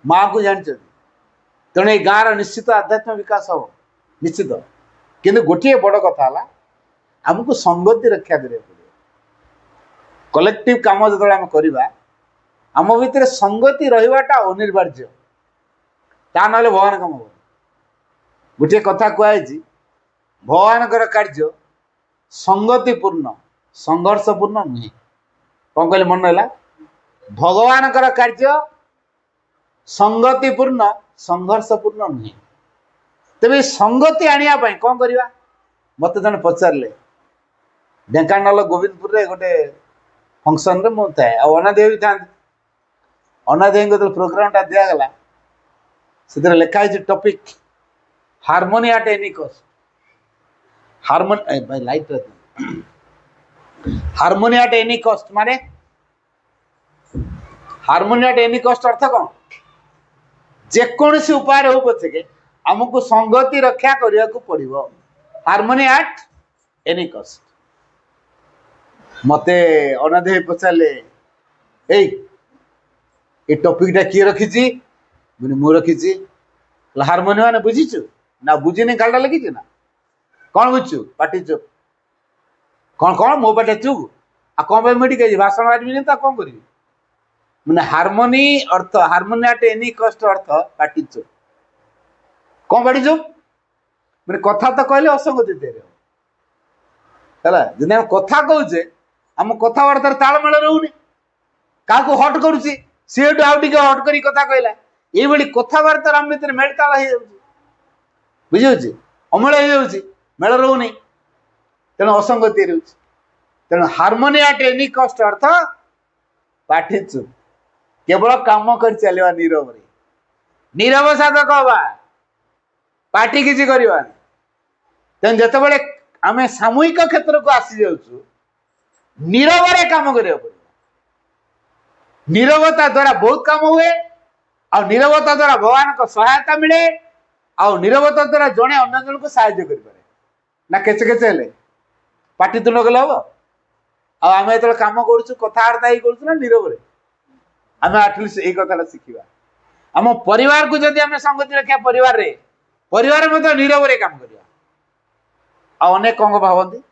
माँ को जानते तेणु ये गाँव निश्चित आध्यात्मिक विकास हम निश्चित किंतु गोटे बड़ कथा है आमको संगति रक्षा करिया पड़े कलेक्टिव काम जो आम करवा आम भितर संगति रहीवाटा अनिवार्य ता ना भगवान काम हो गोटे कथा कहुई भगवान कार्य संगतिपूर्ण संघर्षपूर्ण नुहे कौन कहले मन है भगवान कार्य संगतिपूर्ण संघर्षपूर्ण नुहे तेरे संगति आने कौन करवा मत जन पचारे ढेंकानाल गोविंदपुर रे गोटे फंक्शन रे मु थाए अनादेव भी था अनादेव जो प्रोग्राम टा दिगला से लिखाई topic harmony at any cost harmony light harmony at any cost माने हार्मोनी एट एनी कॉस्ट अर्थ कौन जेकोसी उपाय हो पछे आमको संगति रक्षा करने को पड़ो हार्मोनी एट एनी कॉस्ट मते अनादे पचारे ए टॉपिकटा किए रखी मु रखी हार्मोनी मैंने बुझीचु ना बुझीनी गालटा लगी ना कौन बुझु पाटी चुप कौन कौन मो पाटे चुप आ कौन भाई मुझे भाषण मारबी तो कौन करी मैंने हार्मोनी अर्थ हार्मोनी एट एनी कॉस्ट अर्थ पाटी चुप कौन पाटी चुप मैंने कथा तो कहले असंगति है जब आम कथा कहे आम कथबार्तार तालमेल रोनी क्या हट करुच्ची सी आउ टे हट कर कथा कहला ये कथबार्तार आम भर मेलताल हो बुझे अमेल हो मेल रोनी तेणु असंगति रोच तेणु हार्मोनी एट एनी कॉस्ट अर्थ पाठी चुप केवल काम कर चलवा नीरव नीरव साधक हवा पार्टी किसी करवा तेन जिते आम सामूहिक क्षेत्र को आसी जाऊँ नीरव काम करा पड़े नीरवता द्वारा बहुत काम हुए आ नीरवता द्वारा भगवान को सहायता मिले आ नीरवता द्वारा जड़े अन्य जन को साहाय्य कर केचे केचे हेले पाटी तुंड कले हम आम जो कम करूँ कथबार्ता ही करूँ नीरव आम आटलिस्ट यही कथा शिखा आम परिवार को जदि आम संगति रखा परिवार में नीरव काम करवा अनेक कौन भावती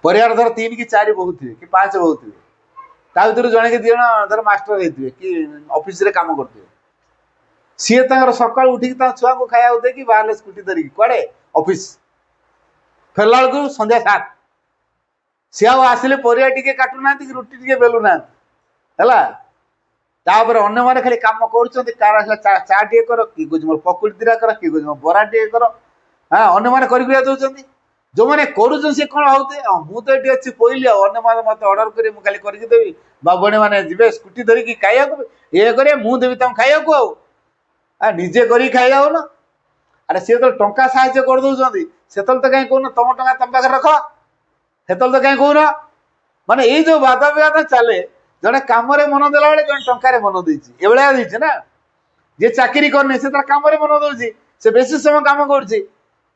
परिवार धर 3 कि 4 बहु थे कि 5 बहु थे भर जड़े कि 2 जन धर मास्टर होते कि ऑफिस रे काम करते सी सका उठिक छुआ को खाया दे कि बाहर स्कूटी धरिकी कड़े ऑफिस फेरला बेलू संध्या 7 सी आसिले परिया टिके काटुना कि रुटी टिके बेलुना तापर अन्य मैंने खाली कम कर चा टे कर कि मोर पकुड़ी दिरा कर कि मोर बरा टे कर हाँ अन्य मैंने कर जो मैंने करुँ सी कौन होते मुझे ये अच्छी पहली अन्य मैंने मत अर्डर कर खाली करदेवी बाबुणी मैंने जी स्कूटी धरिकी खाया ये करे मुझे खाया आ निजे कर खाई ना अरे सी तो टा साहय कर दौरान से तो कहीं कहना तुम टा तुम पाखे रख से तो कहीं कहना माने ये जो वाद विवाद चले जड़े कम मन देला बेले जड़े टंकार मन देती ये ना जी चाकरी करनी से कम मन दौर से बेसी समय कम कर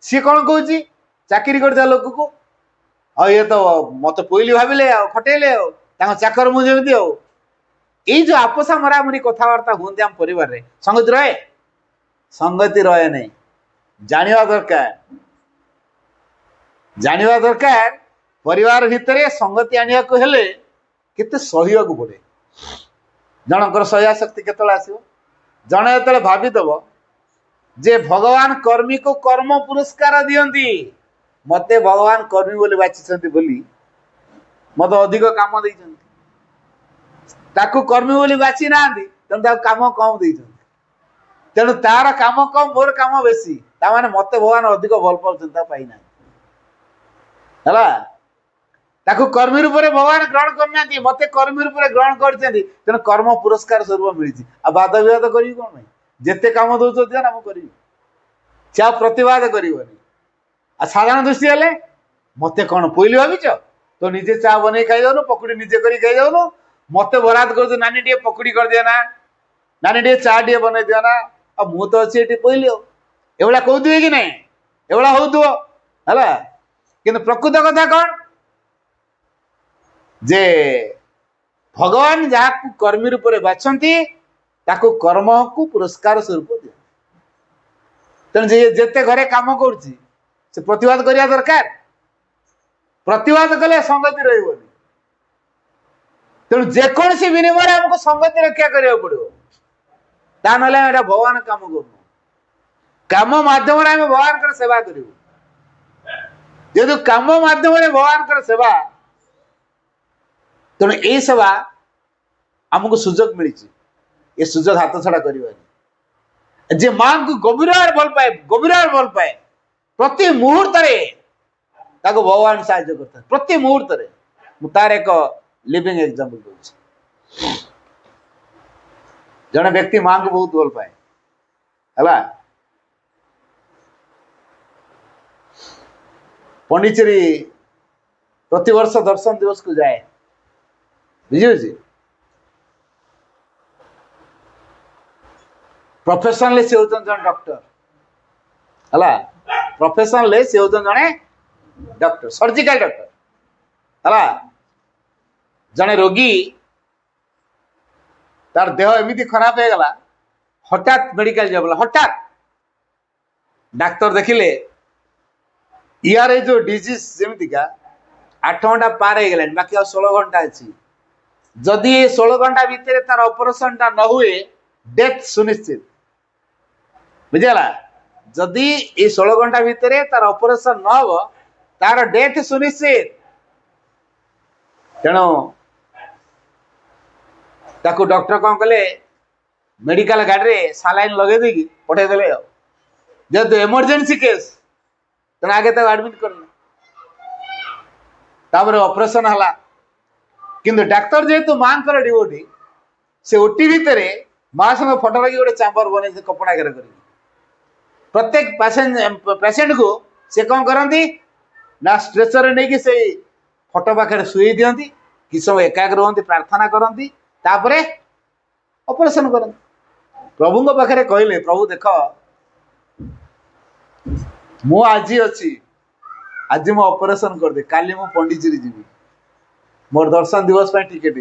सी कौन कह चाकरी कर लोक को ये तो मत पहली भाविले खटेले चाकर मुझे ये जो आपसा मरामरी कथबार्ता हूँ आम परिवार संगति रहे नहीं जानिबा दरकार परिवार भितर संगति आनिया को हेले केते सहयोग पड़े जनकर सहया शक्ति केतल आसो जड़े जो भाविदेव जे भगवान कर्मी को कर्म पुरस्कार दियंती मते भगवान कर्मी बोली बाछिछंती बोली मत अधिक काम ताकू कर्मी बोली बाछी ना तेणु काम कम देछंती तेणु तार काम कम मोर काम बेसी ताने मते भगवान अधिक भल पाउछंती पाइना हला ताकू कर्मी रूप में भगवान ग्रहण करना मत कर्मी रूप में ग्रहण कर तेणु कर्म पुरस्कार स्वरूप मिली बाद विवाद करी कौन नहीं जिते कम दौर दिया ना मुझे से प्रतिवाद करनी आ साधारण दृष्टि हेले मत कौन पहली भाविच तो निजे चा बन खाई जाऊन पकुड़ी निजे कर खाई जाऊन मत बराद कर नानी टे पकुड़ी कर दिया ना नानी टे चा टे बन दिया ना आ मु तो अच्छी पहली एभा कहते कि नहीं एभा होला कि प्रकृत कथा कौन जे भगवान जहाँ कर्मी रूप में बाछंती ताकू कर्म को पुरस्कार स्वरूप दिया तेणु जेते घरे काम करुच्ची से प्रतिवाद करिया दरकार प्रतिवाद कले संगति रही तेणु जेकोसी विनिमय हमको संगति रक्षा करिया पड़ो ता ना भगवान काम करूँ काम माध्यम भगवान सेवा करूँ जेहेतु काम माध्यम भगवान सेवा तेणु ये सेवा आमको सुजोग मिली ये सुजोग हाथ छड़ा कर जे मां को गभीर भल पाए प्रति मुहूर्त भगवान साहाय्य करता है प्रति मुहूर्त तार एक लिविंग एग्जांपल दूसरी जड़े व्यक्ति मां को बहुत भल पाए है पंडिचेरी प्रति वर्ष दर्शन दिवस को जाए बुझे प्रोफेशनली से होचन जन डॉक्टर हला प्रोफेशनली से होचन जने डॉक्टर सर्जिकल डॉक्टर हला जने रोगी तार देह एमती खराब हो गला हठात मेडिकल जाबला हठात डॉक्टर देखिले यार जो डिजीज जेमती का 8 घंटा पार हो गला बाकी 16 घंटा अच्छी जदि 16 घंटा भितर तार ऑपरेशन टा न हुए डेथ सुनिश्चित बुझेगा जदि ये 16 घंटा भितर तार ऑपरेशन न हो तार डेथ सुनिश्चित तेणु ताकू डॉक्टर कौन कले मेडिकल गाड़ी में सालाइन लगे देगी पठे देले जेहेतु इमरजेंसी केस तेना आगे तक एडमिट करले तापर ऑपरेशन हला किंतु डॉक्टर जेहेतु मां कर डिवोटी से ओटी भितर मां संग फोटो लगी गोटे चैम्बर बने कपड़ा घेर कर प्रत्येक पेसेंट को से कौन करती ना स्ट्रेचर नहीं से फोटो पाखे शुई दिखती कि समय एकाग्र हमें प्रार्थना करती तापरे ऑपरेशन करती प्रभु पाखे कहले प्रभु देख मु आज अच्छी आज मु ऑपरेशन कर दे काली मु पंडिचेरी जीवी मोर दर्शन दिवस टिकेट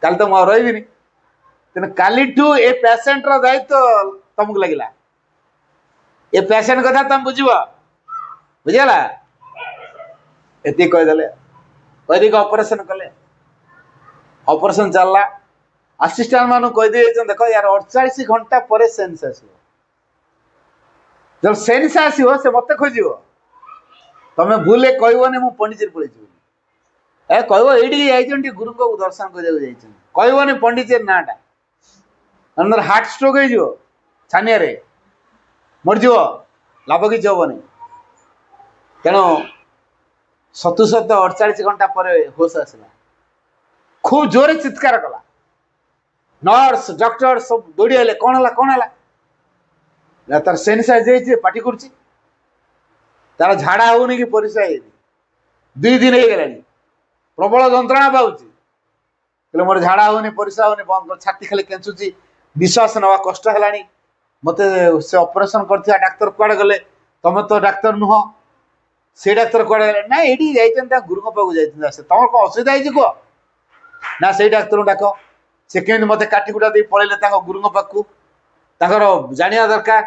काल तो मुझे रही तेना काली ठू ए पेसेंट रो दायित्व तुमको लगिला ए पेसेंट कथा तुम बुझ बुझेगा ये कहीदे कहीक ऑपरेशन कले ऑपरेशन चलला असिस्टेंट मान कहीदे देख यार 48 घंटा पर सेन्स आस जब सेन्स आसो से मत खोज तुम भूले कहबनी मु पंडिचेरी पड़े ए कह ये गुरु को दर्शन करने कहबनी पंडिचेरी नाटा हार्ट स्ट्रोक हो छानिया मरज लाभ कि हेनी तेणु सतु 48 घंटा पर होश आसला खूब जोरे चित्कार कला नर्स डॉक्टर सब दौड़ी आले कौन है तार सेन्साइज पाटी कर तार झाड़ा होनी कि परिस्रा 2 दिन हो गला प्रबल जंत्रणा पाऊँ मोर झाड़ा होनी परिस्रा होनी बंद कर छाती खाली केचुची विश्वास नवा कष्ट है मत से ऑपरेशन कर डाक्तर कुआड़े गले तुम तो डाक्तर नुह से डाक्तर कुआड़े गले ना ये गुरु पाक जाते तुम कौन असुविधा है कह ना से डाक्तर डाक से कमी मत काटिकुटा दे पलैले गुरु पाक जाना दरकार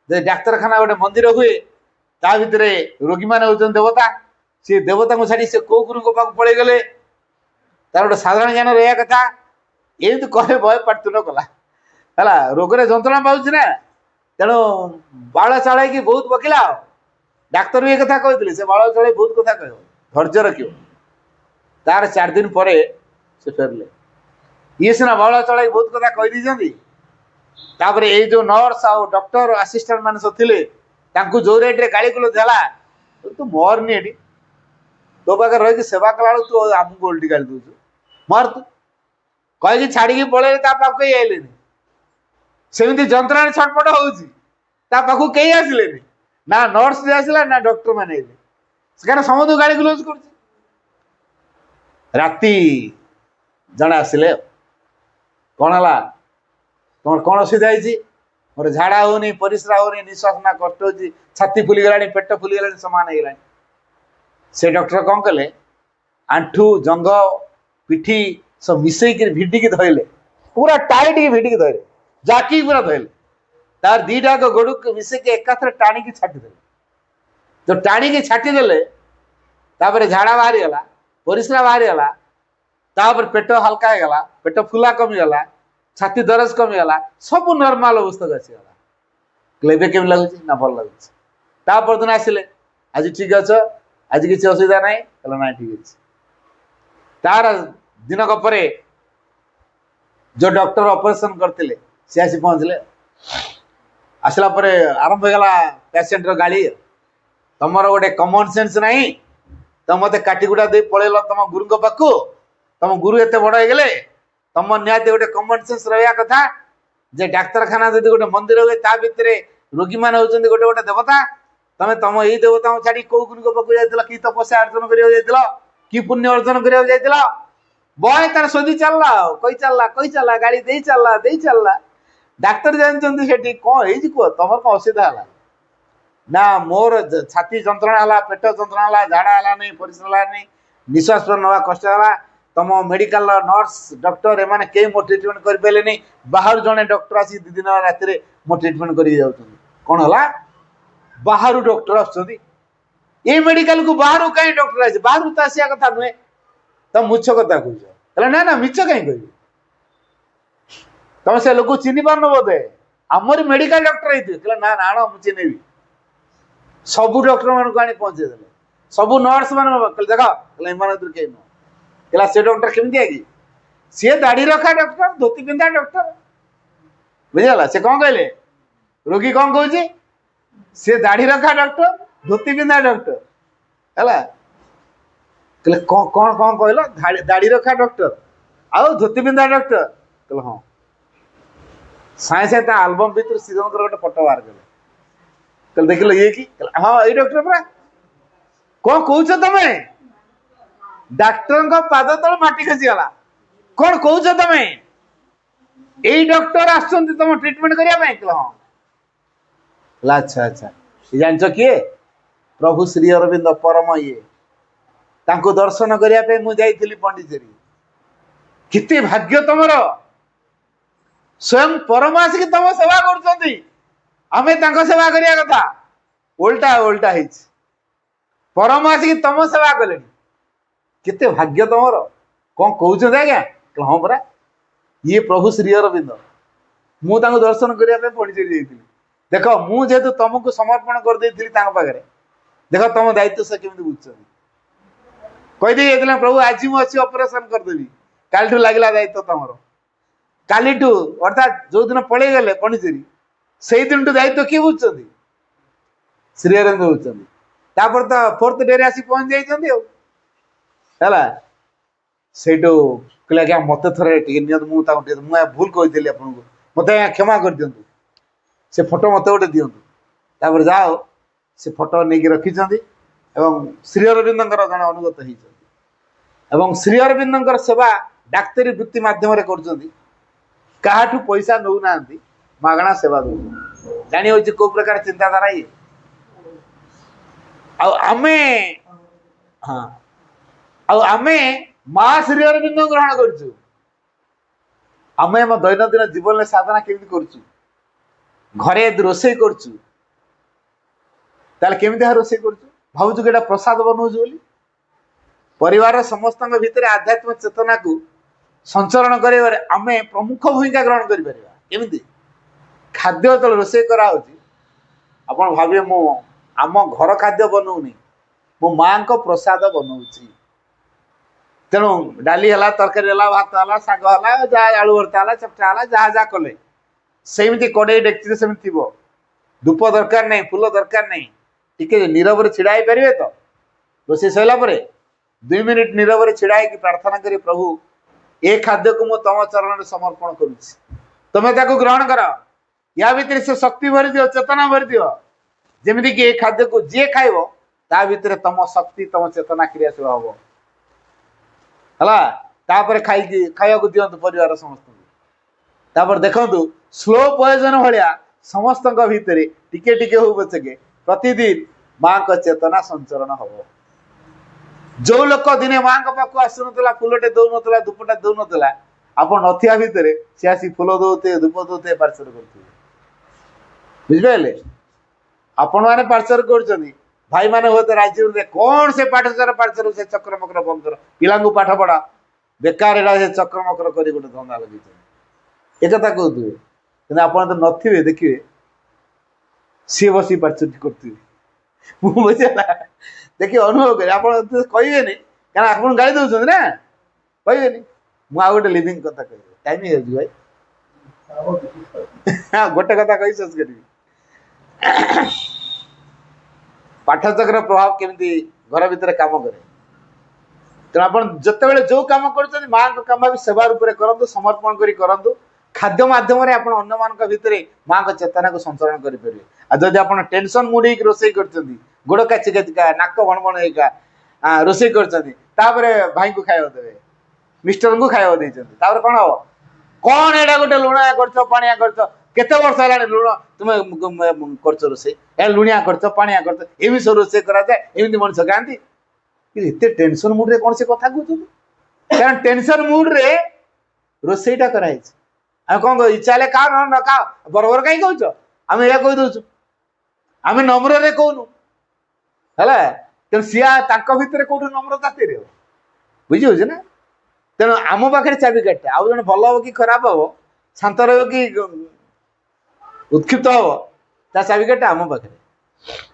डाक्तरखाना गोटे मंदिर हुए ता भितर रोगी मैंने होती देवता सी देवता को छाड़ी से कौ गुरु पाक पलि गले तार गोटे साधारण ज्ञान रहा कथा ये कहे भय पाटतुन कला है रोगरे जंत्रणा पाँच ना तेणु बाड़ चढ़ाई बहुत बकिला डाक्तर भी एक कथा कहते से बाड़ चढ़ाई बहुत कथा कह धैर्य रख तार 4 दिन पर से फेरले ये सीना बाड़ चढ़ाई बहुत कथा कहीदी तापर ये जो नर्स आ डॉक्टर असिस्टेंट मान सब थे जो रेट रे गाड़ी गुलो देला तो मरनी एटी तो पाखे रही सेवा कला तू आमको उल्टी गाड़ी दौचु मर तू कहीकि छाड़ी पलैले पाख कहीं आइले सेमती जंत्रणा छटपट हो कहीं आसिले ना नर्स आसला ना डॉक्टर मैंने कारण समस्त गाड़ी ग्लोज कर राति जड़े आसिले कौन है तुम कौन असुविधा है मोर झाड़ा होनी परिश्रा होनी निश्वास ना कष्ट हो छाती फुलीगला पेट फुलीगला सामान हो से डॉक्टर कौन कले आंठू जंग पिठी सब मिसईक भिडिकी धरले पूरा टाइट की भिडिकी धरले जाकी पूरा धरले तार दीटा गोड़ को मिसेक एकाथर टाणी छाटिदे जो टाणी छाटिदे झाड़ा बाहरी गला परिश्रा बाहरी गला पेट हल्का होगा पेट फुला कमीगला छाती दरज कमीगला सब नॉर्मल अवस्था को आसीगला एवं केमी लगुच ना भल लगुच दिन आसिले आज ठीक अच्छ आज किसी असुविधा ना ना ठीक अच्छे तार दिनक पर जो डॉक्टर ऑपरेशन करते सी आसी पहुँचले आसला आरंभ होगा पेसेंट गाड़ी तुमर गोटे कमन सेन्स ना तुम मत काटिकुटा दे पलैल तुम गुरु पाखु तुम गुरु एत बड़ हो गले तुम निहत गोटे कमन सेन्स रहा कथा जे डाक्तरखाना जब गोटे मंदिर हुए ता भितर रोगी मान होती गोटे गोटे देवता तमें तुम यही देवता छाड़ी कौ गुरु पाखु जाइल कि तपस्या अर्जन कर कि पुण्य अर्जन कर बय तार सोधी चलला कही चलला गाड़ी दे चलला डाक्तर जानते से कौन है कह तुम कौन असुविधा है ना मोर छाती जंत्रणा है पेट जंत्रणा है झाड़ा है नहीं परिश्रा है नहीं निश्वास ना कष्ट है तुम मेडिकल नर्स डॉक्टर एम कई मो ट्रिटमेंट कर बाहर जड़े डॉक्टर आसी दी दिन राति मो ट्रिटमेंट कर कौन है बाहर डॉक्टर आसुँच ये मेडिकल को बाहर कहीं डॉक्टर आसे बाहर तो आसा कथा नुहे तुम मुछ कथा कह ना ना मिछ कहीं कह तुम से लोग चिन्ह पार बोधे आमरी मेडिकल डॉक्टर होते ना ना आण मुझे चिन्हबी सबू डॉक्टर मानक आनी पहुंचे देले सबू नर्स मान देख एम कहीं नुह से डॉक्टर केमी है कि सी दाढ़ी रखा डॉक्टर धोती पिंधा डॉक्टर बुझेगा से कौन कहले रोगी कौन कहे सी दाढ़ी रखा डॉक्टर धोती पिंधा डॉक्टर है कौन कौन कौन कहल दाढ़ी रखा डॉक्टर आउ धोती पिंधा डॉक्टर कहले हाँ साए साए आलबम भर सीजन गोटे फोटो बाहर कले देख लो ये कि हाँ ये डॉक्टर परा कौन कौच तमें डाक्टर पाद तल माटी खसीगला कौन कौच तमें यही डॉक्टर आसुँच तुम ट्रिटमेंट करने हाँ अच्छा अच्छा ये जान किए प्रभु श्री अरविंद परम ये तांको दर्शन करने मुझे पंडिचेरी किते भाग्य तुम स्वयं परम आसिक तुम सेवा कर सेवा करिया कथा उल्टा उल्टा है परम आसिक तुम सेवा कले केते भाग्य तुमर कौन कहते आज्ञा हाँ परा ये प्रभु श्री अरविंद मुझे दर्शन करने पंडिचेरी जाइए देख मुझे तुमको समर्पण कर पाखे देख तुम दायित्व से केमी बुझ कहीदे जाइए प्रभु आज मुझे ऑपरेशन करदेवी कालू लगला दायित्व तुम कालीठू अर्थात जो दिन पलि गले पंडिचेरी से दिन टू दायित्व किए बुझ श्री अरविंद बुझ तो फोर्थ डे आसी पहुंच जाइए सेठू कहले क्या मत थे मुझे भूल कही आपको मत क्षमा कर दिंतु से फोटो मत गोटे दिंतु जाओ से फोटो नहीं रखिंट श्री अरविंद जन अनुगत हो श्री अरविंद सेवा डाक्तरी वृत्ति मध्यम क्या पैसा नौ ना मागणा सेवा दौ जानी हो कौ प्रकार चिंताधारा ये आमे हाँ आमे माँ श्री अरविंद ग्रहण करुँ आम दैनंदिन जीवन साधना केमी कर घरे रोषे करुँ रोषे कर भावुँ कि प्रसाद बनाऊँ परिवार समस्त भितर आध्यात्मिक चेतना को संचरण कर प्रमुख भूमिका ग्रहण कर खाद्य जो रोषे कराऊँ आप भावे मु आम घर खाद्य बनाऊनी मो माँ को प्रसाद बनाऊँ तेणु डाली है तरकारी है भात है शाग है जहाँ आलू भर्ता है चपटा है जहाँ जहाँ कले सेमती कड़े डेक्ची सेमती थी धूप दरकार नहीं फूल दरकार नहीं टिके नीरव छिड़ा पारे तो रोषे सरला 2 मिनिट नीरव छिड़ा है प्रार्थना करी प्रभु ए खाद्य को मु तम चरण में समर्पण करुच्ची तुम्हें ताको ग्रहण कर या भितर से शक्ति भरी दियो चेतना भरी दियो जेमिति कि ए खाद्य को जे खाइबो ता भितर तम शक्ति तम चेतना क्रियाशील हबो हला तापर खाइया को दियंतु परिवार समस्त तापर देखंतु स्लो पॉइजन भलिया समस्त भितर टिके टिके हो बचके प्रतिदिन माँ को चेतना संचरण हबो जो लोक दिने माँ पाख आसुनला फुलटे दौनला धूपटा दौनला आप नथिया भितर सी आसी फुल दौते धूप दौते पार्सल करते बुझिपारे आपण मैंने पार्सल कर भाई मैंने होते राज्य कौन से पाठशाला पार्सल से चक्र मकर बंद कर पिला पाठ पढ़ा बेकार से चक्र मकर कर गोटे धंदा लगे एक कथा कहते कि आप नथिबे देखिए सी बस पार्सल करते बुझेगा देखिए अनुभव कर कहे क्या आप गाड़ी दौरान ना कहे मुझे गोटे लिविंग कथा कह टाइम हो भाई हाँ गोटे कथा कही शेष करी पाठचक्र प्रभाव केमती घर भितर काम करे तेना आप जिते जो कम कर माँ कम भी सेवा रूप से करूँ समर्पण करूँ खाद्य मध्यम अन्य मान भितर माँ को चेतना को संचरण करेंगे जदि आप टेंशन मुड हो रोसे कर गोड़ काची काचिका नाक बण बण रोसे कर भाई को खाया देवे मिस्टर को खाया देते कौन हम कौन एटा गोटे लुणा कर पानिया कर केते वर्ष है लुण तुम कर रोसे लुणिया कर पानिया कर एम सब रोसे कराए एमती मनुष्य खाती एत टेंशन मुड्रे कौन से कथा कहते कारण टेंशन मुड्रे रोसईटा कराई कौन कह इच्छा है का न का बरबर कहीं कौच आम या कही दौचु आम नम्र कहूनु है तेणु सी भितर कौट नम्रता तेरे बुझे ना तेणु आम पाखे चाबिकाठिया आउ जन भल हम कि खराब हम शांत रह कि उत्क्षिप्त हम ता चाबिकाठिया आम पाखे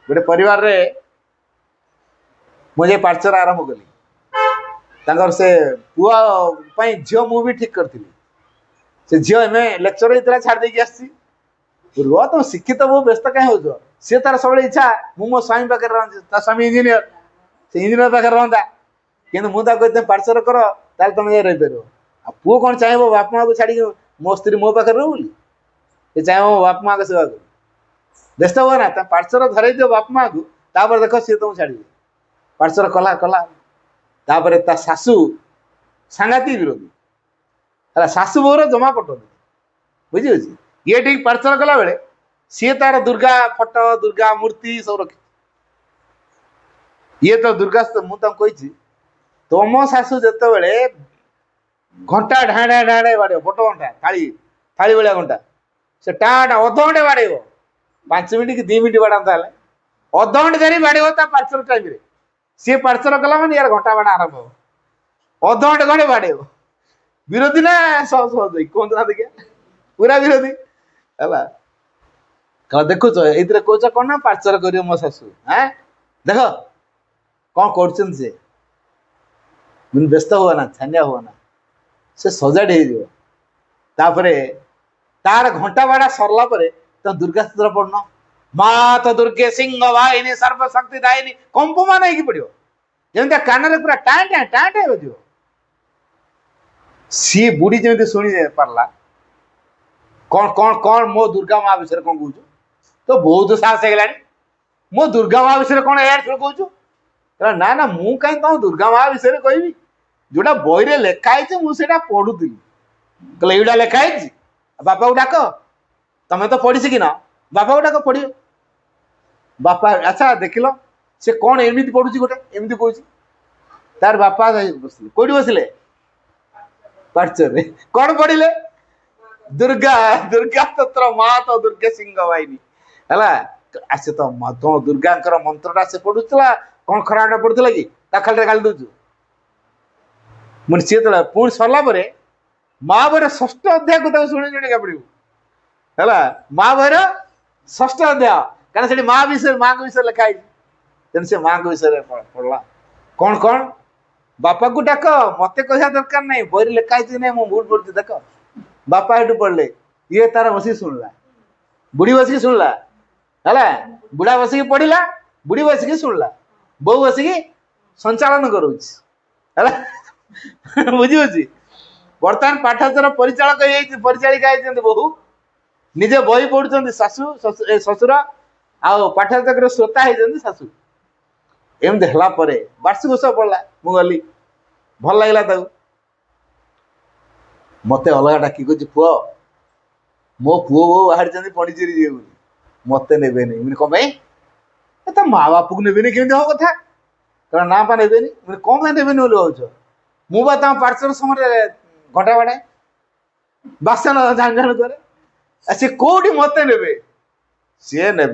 गोटे परिवार रे मुझे पार्चर आरंभ कली से पुआ झील मुझे ठीक करी से झील एम लेक्चर होता छाड़ देकी आसी रुह तुम शिक्षित बहुत व्यस्त कहीं हो सी तार सब इच्छा मुझे मो स्वामी पाखे रहा स्वामी इंजीनियर से इंजीनियर पाखे रहा कि मुझे पार्चर कर ताल तुम जाए रहीपर आ पुओ कौन चाहे बाप माँ को छाड़ी मो स्त्री मो पाखे रो बोली चाहे मो बाप माँ को सेवा कर व्यस्त हुआ ना पार्चर धरे दियो बाप माँ को तापर देख सी तुम छाड़ी पार्चर कला कला तापर ता शाशु सांघातिक विरोधी है शाशु बोर जमा पटो बुझे ये ठीक पार्चर कला बेले सी तार दुर्गा फटो दुर्गा मूर्ति सब रखी ये तो दुर्गा मुझे तुम शाशु जिते बड़े घंटा ढाँडा ढाँडे बाड़े फोटो घंटा थाली थाली भाया घंटा से टाटा अधघंटे बाड़े 5 मिनट कि 2 मिनट बाड़ा अधघंटे धरी बाड़े पार्चर टाइम सी पार्चर कला मैंने यार घंटा बाड़ा आरंभ हो अधघंटे घंटे बाड़े विरोधी ना सहज सहज कहते ना देखिए पूरा विरोधी है कह देखुच ये कौच कौन ना पार्चर कर मो शाशु हाँ देख कौन कर व्यस्त हुआ ना छानिया हुआ ना से सजाड़ हो तार घंटा बाड़ा सरला तुम दुर्गा स्त्र पढ़न माँ तो दुर्गे सिंह वाहिनी सर्वशक्ति दायिनी कंपमान हो पड़ो जमी कान पूरा टाँ टाँ टाँ टाँ बज सी बुढ़ी जमी शुणी पार्ला कौन कौन कौन मो दुर्गा माँ विषय कौन कौच तो बहुत साहस है मो दुर्गा माँ विषय कौन यार कौच ना ना मु कहीं तुम दुर्गा माँ विषय कहबी जोटा बही लेखाई मुझे पढ़ुली कहले एटा लेखाई बापा को डाक तमें तो पढ़ी कि ना बापा को डाक पढ़ बापा अच्छा देख लो से कौन एमती पढ़ुची गोटे एमती कौच तार बापा बसले कौटी बसले पार्चर कौन पढ़ले दुर्गा दुर्गा तत्र माँ तो दुर्गे सिंह वाहिनी है से तो दुर्गा मंत्रटा से पढ़ुला कौन खराटा पढ़ुला कि खाली गाली दौचु मुझे सी तो पुणी सरला माँ बहर 6ठ अध्याय को शुणी शुणिका पड़ो है माँ बहर 6ठ अध्याय कारण से माँ विषय माँ को विषय लिखाई तेना से माँ को विषय पढ़ला कौन कौन बापा को डाक मत कह दरकार नहीं बही लिखाई नहीं मुझे भूल पड़ी देख बापा ये पढ़ले ये तार बसिक शुणला बुढ़ी बसिक शुणला है बुढ़ा बसिक पढ़ला बुढ़ी बसिक शुणला बो बसिक संचालन करुच है बुझी बर्तमान पाठागार परिचालक परिचालिका होती बहु निजे बही पढ़ुं शाशु शशुर आउ पाठागार श्रोता होती शाशु एमती है वार्षिक उत्सव पड़ा मुझे गली भल लगला मत अलग डाक पुओ मो पुओ बो बाहर पंडिचेरी जी मत ने कौन तो माँ बाप को ने केमी हम कथा कारण ना पा ने कौन ने भाव मुझे पार्सल समय घंटा बाड़ाए बासन झाण करे सी कौटी मत ने सी ने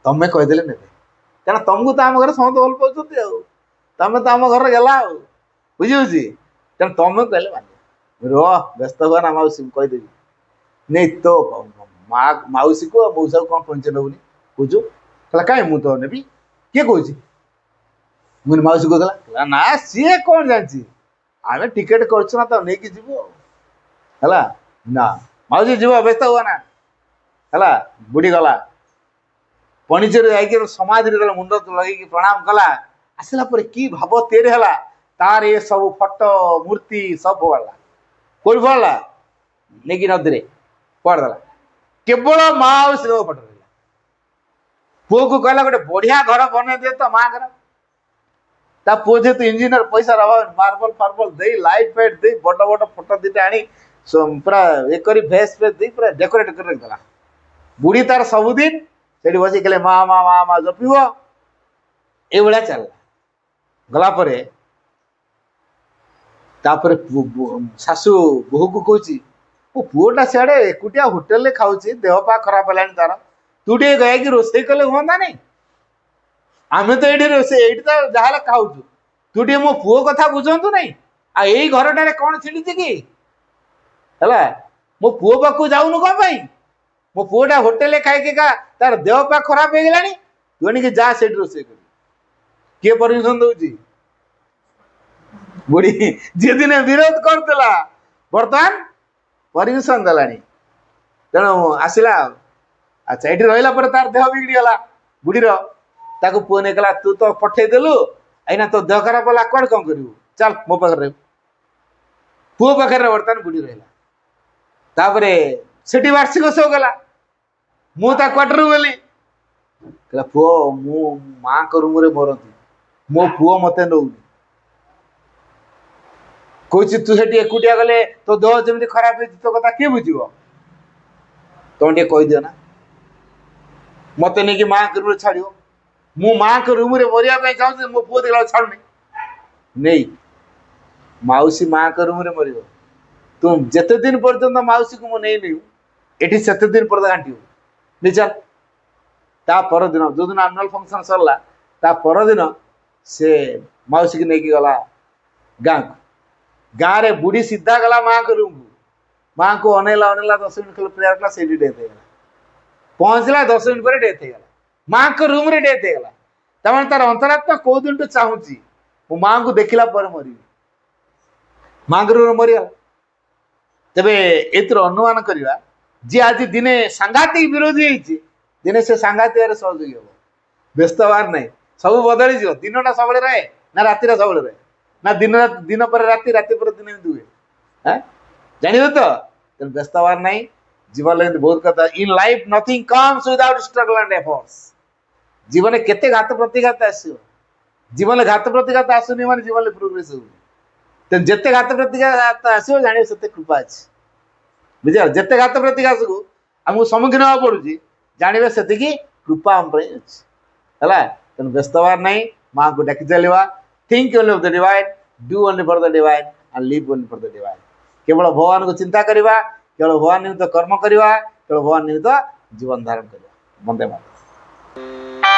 तुम्हें कहीदे ने कारण तुमको तो आम घर समस्त भल पाँच तमें तो आम घर गला बुझी कारण तुम्हें कहले मान रह व्यस्त हुआ ना मौसी कहीदेवी नहीं तो मौसी को मौसा को कौन परिचय नबुनि कौचु कहीं मुझे तो नेबी किए कौच मुझे मौसी कहला ना सी कौन जानची आम टिकेट करना तो नहीं कि जीव है ना मौसी जीव व्यस्त हुआ ना है बुढ़ी गला पंडिचेरी जाकर समाधि मुंड लगे प्रणाम कला आसला कि भाव तेरे है तार ये सब फटो मूर्ति सब पड़ा कौन पड़ा नहीं नदी में पड़देला केवल माँ और श्री फटो रहा पुओ को कहला गोटे बढ़िया घर बन दे तो माँ घर ता पुओ जेतु इंजीनियर पैसा मार्बल फार्बल दे लाइट फाइट दे बड़ बड़ फोटो दीटा आनी पूरा एक भेस फेस दे पूरा डेकोरेट कर रखदेला बुढ़ी तार सबुदिन से बस कहले माँ माँ माँ माँ जपिव ये चलला गलापर तापर शाशु बोहू को कहूँ मो पुओटा सियाड़े एकुटिया होटेल खाऊ देह पा खराब है तार तू टे गया कि रोसे कले हाँ नहीं आम तो ये रोसे ये तो जहाँ खाऊ तू टे मो पुओ कथा बुझंतु नहीं आ यही घरटारे कौन छिड़ी कि है मो पुओ पाक जाऊनु कौन पाई मो पुओटा होटेल खाई का तार देह पा खराब हो गलानी तू कि जा से रोसे कर किए परमिशन दौची बुढ़ी जी दिन विरोध करदेला बर्तमान परमिशन देलानी तेणु आसला अच्छा ये रहा तार देह बिगड़गला बुढ़ीर ताकू पुओ नहीं कहला तू तो पठेदेलु आईना तो देह खराब है कौन कौन करू चल मो पाखे पुओ पाखे बर्तमान बुढ़ी रहा से वार्षिक उत्सव गला मुझे क्वार्टर गली कहला पुओ मु माँ को रूम रे मरती मो पुओ मत नौनी कौच तू से एकुटिया गले तो देह जमी खराब तो कथा किए बुझ तुम टे कहीदिव ना मत नहीं माँ के रूम छाड़ मु माँ के रूम रे मरिया चाहूँ मो पुओ देखला छाड़ुनी नहीं मौसी माँ के रूम रे मर तुम जिते दिन पर्यटन मौसी को मुझे ये से दिन पर घाटी नहीं चल ता परदिन जो दिन एनुअल फंक्शन सरला ता परदिन से मौसी की नहीं गला गाँ को गाँव रे बुढ़ी सीधा गला माँ के रूम को माँ को अनेला अनेला 10 मिनट खेल प्रेयर कला से डेथ हो गला पहुँचला 10 मिनट पर डेथ हो गला माँ के रूम रे डेथ हो गला तमाम तार अंतरात्मा कौ दिन चाहूँगी मो माँ को देखला मरी माँ के रूम मरीगला तेरे एथर अनुमान करवा जी आज दिने सांघातिक विरोधी होती दिने से सांघातिक सहयोगी हम व्यस्त हबार ना सब बदली जीव दिनटा सब रहे ना राति सब रहे ना दिन दिन पर राति राति पर दिन हुए हाँ जान तो व्यस्त हबार ना जीवन बहुत कथा in life nothing comes without struggle and efforts जीवन केते घात प्रतिघात आसो जीवन घात प्रतिघात आसुनी माने जीवन प्रोग्रेस हो तो जिते घात प्रतिघात आसो जान से कृपा अच्छी बुझे जिते घात प्रतिघात को आमको सम्मुखीन हाँ पड़ू जानवे से कृपा आम है तेनाली व्यस्त हबार ना माँ को डाकी चलवा think only of the divine do only for the divine and live only for the divine केवल भगवान को चिंता करवा केवल भगवान निमित्त कर्म करवा केवल भगवान निमित्त जीवन धारण करवा वंदे मातरम।